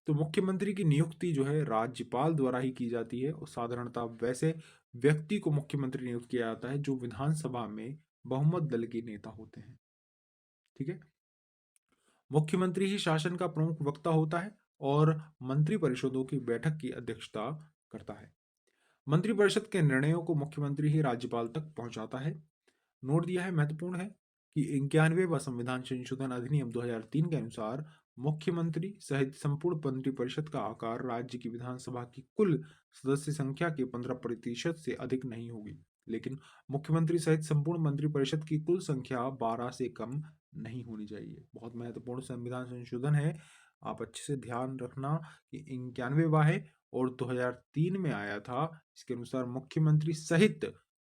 तो मुख्यमंत्री की नियुक्ति जो है राज्यपाल द्वारा ही की जाती है, और साधारणतः वैसे व्यक्ति को मुख्यमंत्री नियुक्त किया जाता है जो विधानसभा में बहुमत दल के नेता होते हैं। ठीक है। मुख्यमंत्री ही शासन का प्रमुख वक्ता होता है और मंत्रिपरिषदों की बैठक की अध्यक्षता करता है। मंत्रिपरिषद के निर्णयों को मुख्यमंत्री ही राज्यपाल तक पहुंचाता है। नोट दिया है, महत्वपूर्ण है कि 91वां संविधान संशोधन अधिनियम 2003 के अनुसार मुख्यमंत्री सहित संपूर्ण मंत्रिपरिषद का आकार राज्य की विधानसभा की कुल सदस्य संख्या के 15% से अधिक नहीं होगी। लेकिन मुख्यमंत्री सहित संपूर्ण मंत्रिपरिषद की कुल संख्या 12 से कम नहीं होनी चाहिए। बहुत महत्वपूर्ण संविधान संशोधन है, आप अच्छे से ध्यान रखना कि 91वां है और 2003 में आया था। इसके अनुसार मुख्यमंत्री सहित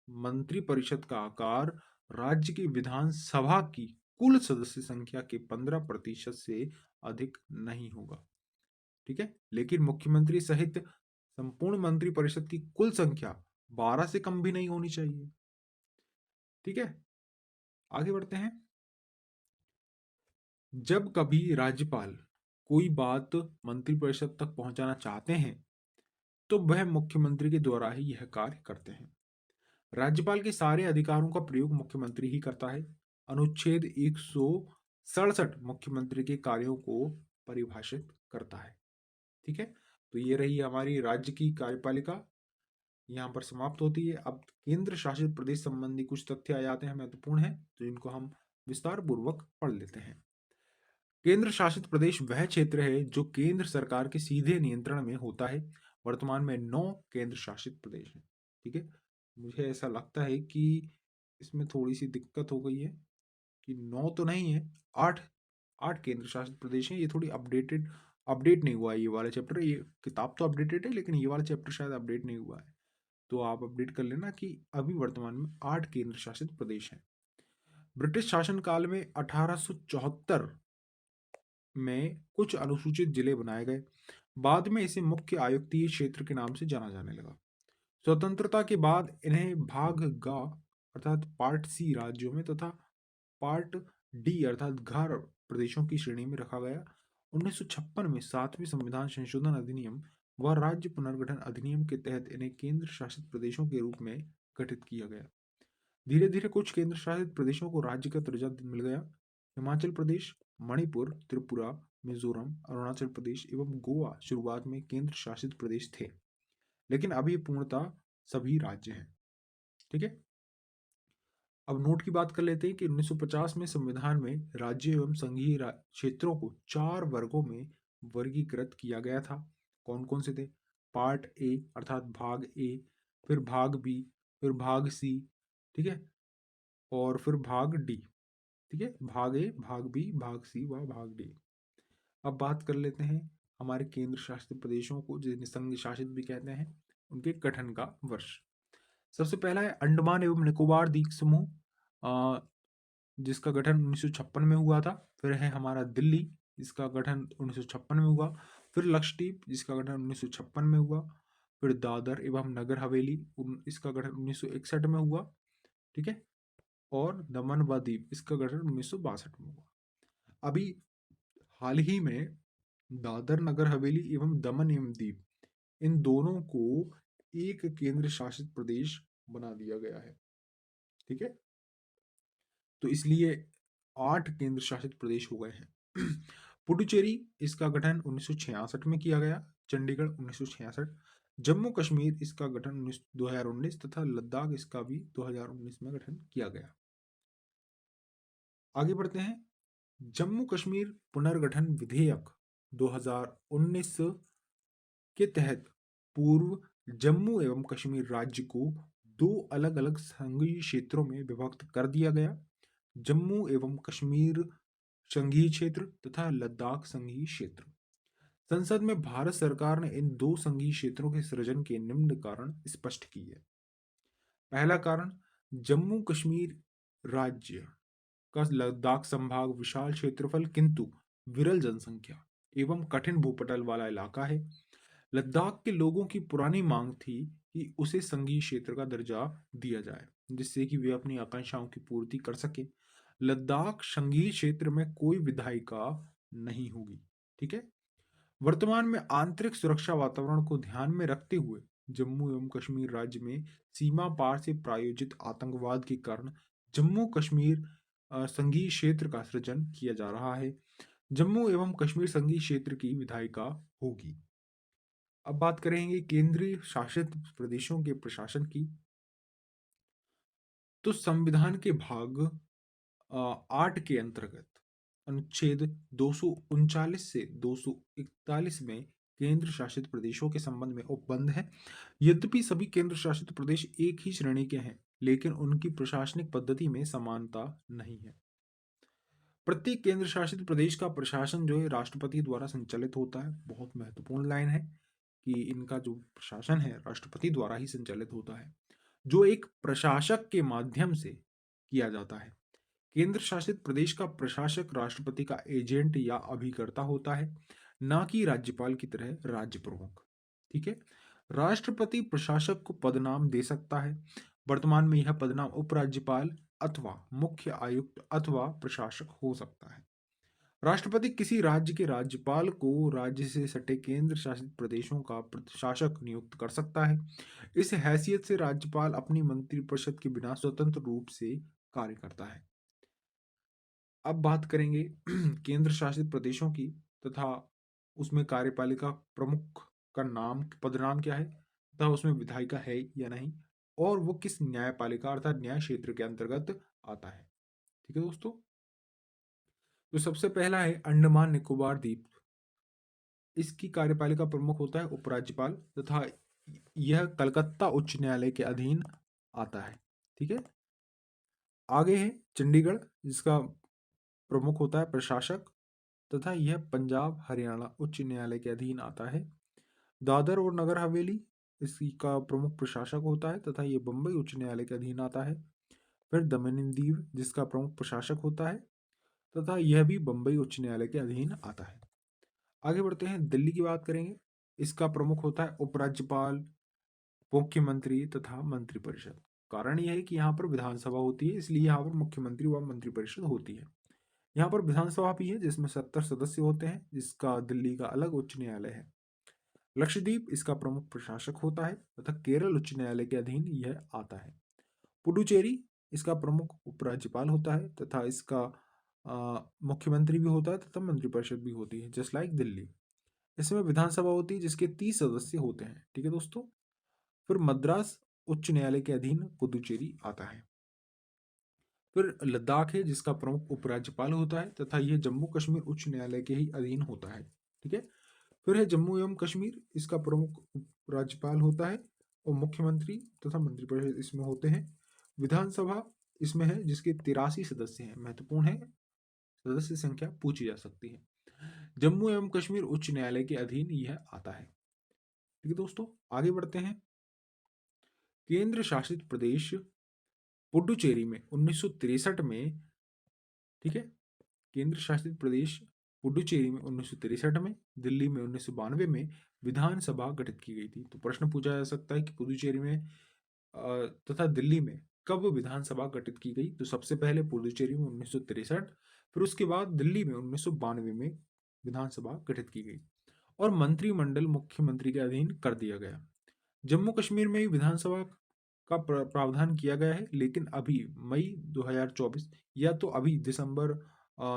मंत्रिपरिषद का आकार राज्य की विधानसभा की कुल सदस्य संख्या के 15% से अधिक नहीं होगा। ठीक है। लेकिन मुख्यमंत्री सहित संपूर्ण मंत्रिपरिषद की कुल संख्या 12 से कम भी नहीं होनी चाहिए। ठीक है। आगे बढ़ते हैं। जब कभी राज्यपाल कोई बात मंत्रिपरिषद तक पहुंचाना चाहते हैं तो वह मुख्यमंत्री के द्वारा ही यह कार्य करते हैं। राज्यपाल के सारे अधिकारों का प्रयोग मुख्यमंत्री ही करता है। अनुच्छेद 167 मुख्यमंत्री के कार्यों को परिभाषित करता है। ठीक है। तो ये रही हमारी राज्य की कार्यपालिका, यहाँ पर समाप्त होती है। अब केंद्र शासित प्रदेश संबंधी कुछ तथ्य आ जाते हैं, महत्वपूर्ण है, तो इनको हम विस्तार पूर्वक पढ़ लेते हैं। केंद्र शासित प्रदेश वह क्षेत्र है जो केंद्र सरकार के सीधे नियंत्रण में होता है। वर्तमान में 9 केंद्र शासित प्रदेश हैं। ठीक है। मुझे ऐसा लगता है कि इसमें थोड़ी सी दिक्कत हो गई है कि 9 तो नहीं है, 8 8 केंद्र शासित प्रदेश हैं। ये थोड़ी अपडेट नहीं हुआ है ये वाला चैप्टर। ये किताब तो अपडेटेड है, लेकिन ये वाला चैप्टर शायद अपडेट नहीं हुआ है, तो आप अपडेट कर लेना कि अभी वर्तमान में 8 केंद्र शासित प्रदेश हैं। ब्रिटिश शासन काल में 1874 में कुछ अनुसूचित जिले बनाए गए। बाद में इसे मुख्य आयुक्तीय क्षेत्र के नाम से जाना जाने लगा। स्वतंत्रता के बाद इन्हें भाग ग अर्थात पार्ट सी राज्यों में तथा पार्ट डी अर्थात घर प्रदेशों की श्रेणी में रखा गया। 1956 में 7वें संविधान संशोधन अधिनियम व राज्य पुनर्गठन अधिनियम के तहत इन्हें केंद्र शासित प्रदेशों के रूप में गठित किया गया। धीरे धीरे कुछ केंद्र शासित प्रदेशों को राज्य का दर्जा मिल गया। हिमाचल प्रदेश, मणिपुर, त्रिपुरा, मिजोरम, अरुणाचल प्रदेश एवं गोवा शुरुआत में केंद्र शासित प्रदेश थे, लेकिन अभी पूर्णतः सभी राज्य हैं। ठीक है। अब नोट की बात कर लेते हैं कि 1950 में संविधान में राज्य एवं संघीय क्षेत्रों को 4 वर्गों में वर्गीकृत किया गया था। कौन कौन से थे? पार्ट ए अर्थात भाग ए, फिर भाग बी, फिर भाग सी, ठीक है, और फिर भाग डी। ठीक है। भाग ए, भाग बी, भाग सी व भाग डी। अब बात कर लेते हैं हमारे केंद्र शासित प्रदेशों को, जिन्हें संघ शासित भी कहते हैं, उनके गठन का वर्ष। सबसे पहला है अंडमान एवं निकोबार द्वीप समूह, जिसका गठन 1956 में हुआ था। फिर है हमारा दिल्ली, जिसका गठन 1956 में हुआ। फिर लक्षद्वीप, जिसका गठन 1956 में हुआ। फिर दादर एवं नगर हवेली, इसका गठन 1961 में हुआ। ठीक है। और दमन व दीव, इसका गठन 1962 में हुआ। अभी हाल ही में दादर नगर हवेली एवं दमन एवं दीव, इन दोनों को एक केंद्र शासित प्रदेश बना दिया गया है। ठीक है। तो इसलिए 8 केंद्र शासित प्रदेश हो गए हैं। पुडुचेरी, इसका गठन 1966 में किया गया। चंडीगढ़ 1966। जम्मू कश्मीर, इसका गठन 2019 तथा लद्दाख, इसका भी 2019 में गठन किया गया। आगे बढ़ते हैं। जम्मू कश्मीर पुनर्गठन विधेयक 2019 के तहत पूर्व जम्मू एवं कश्मीर राज्य को 2 अलग अलग संघीय क्षेत्रों में विभक्त कर दिया गया। जम्मू एवं कश्मीर संघीय क्षेत्र तथा लद्दाख संघीय क्षेत्र। संसद में भारत सरकार ने इन 2 संघीय क्षेत्रों के सृजन के निम्न कारण स्पष्ट किए। पहला कारण, जम्मू कश्मीर राज्य का लद्दाख संभाग विशाल क्षेत्रफल किंतु विरल जनसंख्या एवं कठिन भूपटल वाला इलाका है। लद्दाख के लोगों की पुरानी मांग थी कि उसे संघीय क्षेत्र का दर्जा दिया जाए, जिससे कि वे अपनी आकांक्षाओं की पूर्ति कर सके। लद्दाख संघीय क्षेत्र में कोई विधायिका नहीं होगी। ठीक है। वर्तमान में आंतरिक सुरक्षा वातावरण को ध्यान में रखते हुए जम्मू एवं कश्मीर राज्य में सीमा पार से प्रायोजित आतंकवाद के कारण जम्मू कश्मीर संघीय क्षेत्र का सृजन किया जा रहा है। जम्मू एवं कश्मीर संघीय क्षेत्र की विधायिका होगी। अब बात करेंगे केंद्रीय शासित प्रदेशों के प्रशासन की। तो संविधान के भाग 8 के अंतर्गत अनुच्छेद 239 से 241 में केंद्र शासित प्रदेशों के संबंध में उपबंध है। यद्यपि सभी केंद्र शासित प्रदेश एक ही श्रेणी के हैं, लेकिन उनकी प्रशासनिक पद्धति में समानता नहीं है। प्रत्येक केंद्र शासित प्रदेश का प्रशासन जो है राष्ट्रपति द्वारा संचालित होता है। बहुत महत्वपूर्ण लाइन है कि इनका जो प्रशासन है राष्ट्रपति द्वारा ही संचालित होता है, जो एक प्रशासक के माध्यम से किया जाता है। केंद्र शासित प्रदेश का प्रशासक राष्ट्रपति का एजेंट या अभिकर्ता होता है, ना कि राज्यपाल की तरह राज्य प्रमुख। ठीक है। राष्ट्रपति प्रशासक को पदनाम दे सकता है। वर्तमान में यह पदनाम उपराज्यपाल अथवा मुख्य आयुक्त अथवा प्रशासक हो सकता है। राष्ट्रपति किसी राज्य के राज्यपाल को राज्य से सटे केंद्र शासित प्रदेशों का प्रशासक नियुक्त कर सकता है। इस हैसियत से राज्यपाल अपनी मंत्रिपरिषद के बिना स्वतंत्र रूप से कार्य करता है। अब बात करेंगे केंद्र शासित प्रदेशों की तथा उसमें कार्यपालिका प्रमुख का नाम पदनाम क्या है तथा उसमें विधायिका है या नहीं, और वो किस न्यायपालिका अर्थात न्याय क्षेत्र के अंतर्गत आता है। ठीक है दोस्तों। तो सबसे पहला है अंडमान निकोबार द्वीप। इसकी कार्यपालिका प्रमुख होता है उपराज्यपाल तथा यह कलकत्ता उच्च न्यायालय के अधीन आता है। ठीक है। आगे है चंडीगढ़, जिसका प्रमुख होता है प्रशासक तथा यह पंजाब हरियाणा उच्च न्यायालय के अधीन आता है। दादर और नगर हवेली, इसका प्रमुख प्रशासक होता है तथा यह बम्बई उच्च न्यायालय के अधीन आता है। फिर दमन एंड दीव, जिसका प्रमुख प्रशासक होता है तथा यह भी बम्बई उच्च न्यायालय के अधीन आता है। आगे बढ़ते हैं, दिल्ली की बात करेंगे। इसका प्रमुख होता है उपराज्यपाल, मुख्यमंत्री तथा मंत्रिपरिषद। कारण यह है कि यहाँ पर विधानसभा होती है, इसलिए यहाँ पर मुख्यमंत्री व मंत्रिपरिषद होती है। यहाँ पर विधानसभा भी है जिसमें 70 सदस्य होते हैं, जिसका दिल्ली का अलग उच्च न्यायालय है। लक्षद्वीप इसका प्रमुख प्रशासक होता है तथा केरल उच्च न्यायालय के अधीन यह आता है। पुडुचेरी इसका प्रमुख उपराज्यपाल होता है तथा इसका मुख्यमंत्री भी होता है तथा मंत्रिपरिषद भी होती है, जस्ट लाइक दिल्ली। इसमें विधानसभा होती है जिसके 30 सदस्य होते हैं। ठीक है दोस्तों। फिर मद्रास उच्च न्यायालय के अधीन पुदुचेरी आता है। फिर लद्दाख है जिसका प्रमुख उपराज्यपाल होता है तथा यह जम्मू कश्मीर उच्च न्यायालय के ही अधीन होता है। ठीक है। फिर है जम्मू एवं कश्मीर, इसका प्रमुख उपराज्यपाल होता है और मुख्यमंत्री तथा मंत्रिपरिषद इसमें होते हैं। विधानसभा इसमें है जिसके 83 सदस्य हैं। महत्वपूर्ण है, सदस्य संख्या पूछी जा सकती है। जम्मू एवं कश्मीर उच्च न्यायालय के अधीन यह आता है। ठीक है दोस्तों। आगे बढ़ते हैं। केंद्र शासित प्रदेश पुडुचेरी में 1963 में, ठीक है, केंद्र शासित प्रदेश पुडुचेरी में 1963 में, दिल्ली में 1992 में विधानसभा गठित की गई थी। तो प्रश्न पूछा जा सकता है कि पुडुचेरी में तथा दिल्ली में कब विधानसभा गठित की गई। तो सबसे पहले पुडुचेरी में 1963, फिर उसके बाद दिल्ली में 1992 में विधानसभा गठित की गई और मंत्रिमंडल मुख्यमंत्री के अधीन कर दिया गया। जम्मू कश्मीर में ही विधानसभा का प्रावधान किया गया है, लेकिन अभी मई 2024 या तो अभी दिसंबर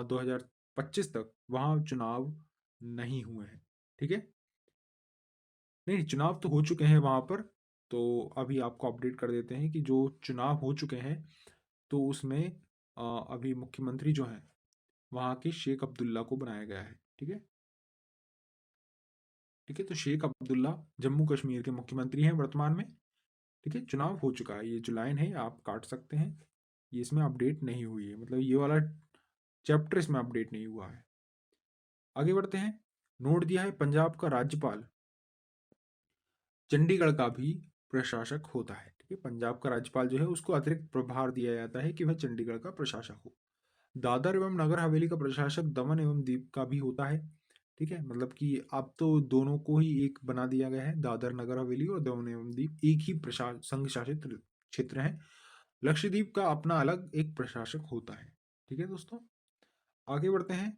2025 तक वहां चुनाव नहीं हुए हैं। ठीक है। नहीं, चुनाव तो हो चुके हैं वहां पर। तो अभी आपको अपडेट कर देते हैं कि जो चुनाव हो चुके हैं तो उसमें अभी मुख्यमंत्री जो हैं वहां के शेख अब्दुल्ला को बनाया गया है। ठीक है। ठीक है। तो शेख अब्दुल्ला जम्मू कश्मीर के मुख्यमंत्री हैं वर्तमान में। ठीक है। चुनाव हो चुका है, ये जो लाइन है आप काट सकते हैं, ये इसमें अपडेट नहीं हुई है, मतलब ये वाला चैप्टर इसमें अपडेट नहीं हुआ है। आगे बढ़ते हैं। नोट दिया है पंजाब का राज्यपाल चंडीगढ़ का भी प्रशासक होता है। ठीक है। पंजाब का राज्यपाल जो है उसको अतिरिक्त प्रभार दिया जाता है कि वह चंडीगढ़ का प्रशासक हो। दादर एवं नगर हवेली का प्रशासक दमन एवं दीव का भी होता है। ठीक है, मतलब कि अब तो दोनों को ही एक बना दिया गया है, दादर नगर हवेली और दमन एवं दीव एक ही संघ शासित क्षेत्र है। लक्षद्वीप का अपना अलग एक प्रशासक होता है। ठीक है दोस्तों, आगे बढ़ते हैं।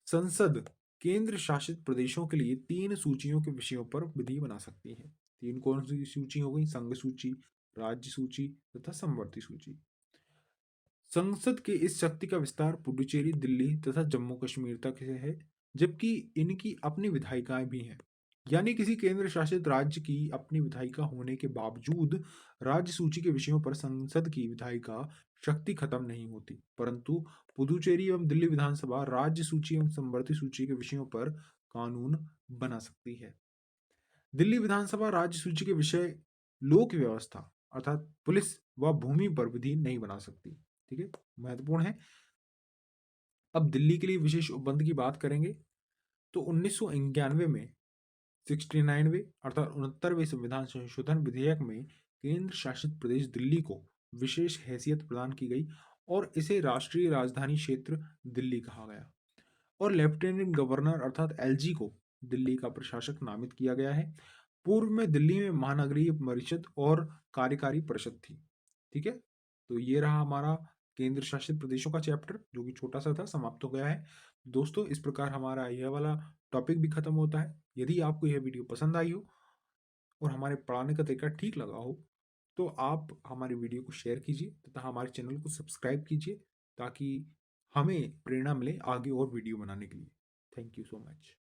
संसद केंद्र शासित प्रदेशों के लिए 3 सूचियों के विषयों पर विधि बना सकती है। 3 कौन सी सूची हो गई? संघ सूची, राज्य सूची तथा समवर्ती सूची। संसद के इस शक्ति का विस्तार पुडुचेरी, दिल्ली तथा जम्मू कश्मीर तक है, जबकि इनकी अपनी विधायिकाएं भी हैं। यानी किसी केंद्र शासित राज्य की अपनी विधायिका होने के बावजूद राज्य सूची के विषयों पर संसद की विधायिका शक्ति खत्म नहीं होती, परंतु पुदुचेरी एवं दिल्ली विधानसभा राज्य सूची एवं समवर्ती सूची के विषयों पर कानून बना सकती है। दिल्ली विधानसभा राज्य सूची के विषय लोक व्यवस्था अर्थात पुलिस व भूमि पर विधि नहीं बना सकती। ठीक है, महत्वपूर्ण है। अब दिल्ली के लिए विशेष उपबंध की बात करेंगे तो 1991 में 69वें अर्थात 69वें संविधान संशोधन विधेयक में केंद्र शासित प्रदेश दिल्ली को विशेष हैसियत प्रदान की गई और इसे राष्ट्रीय राजधानी क्षेत्र दिल्ली कहा गया और लेफ्टिनेंट गवर्नर अर्थात एलजी को दिल्ली का प्रशासक नामित किया गया है। पूर्व में दिल्ली में महानगरीय परिषद और कार्यकारी परिषद थी। ठीक है, तो ये रहा हमारा केंद्र शासित प्रदेशों का चैप्टर, जो कि छोटा सा था, समाप्त हो गया है। दोस्तों, इस प्रकार हमारा यह वाला टॉपिक भी खत्म होता है। यदि आपको यह वीडियो पसंद आई हो और हमारे पढ़ाने का तरीका ठीक लगा हो तो आप हमारी वीडियो को शेयर कीजिए तथा हमारे चैनल को सब्सक्राइब कीजिए ताकि हमें प्रेरणा मिले आगे और वीडियो बनाने के लिए। Thank you so much.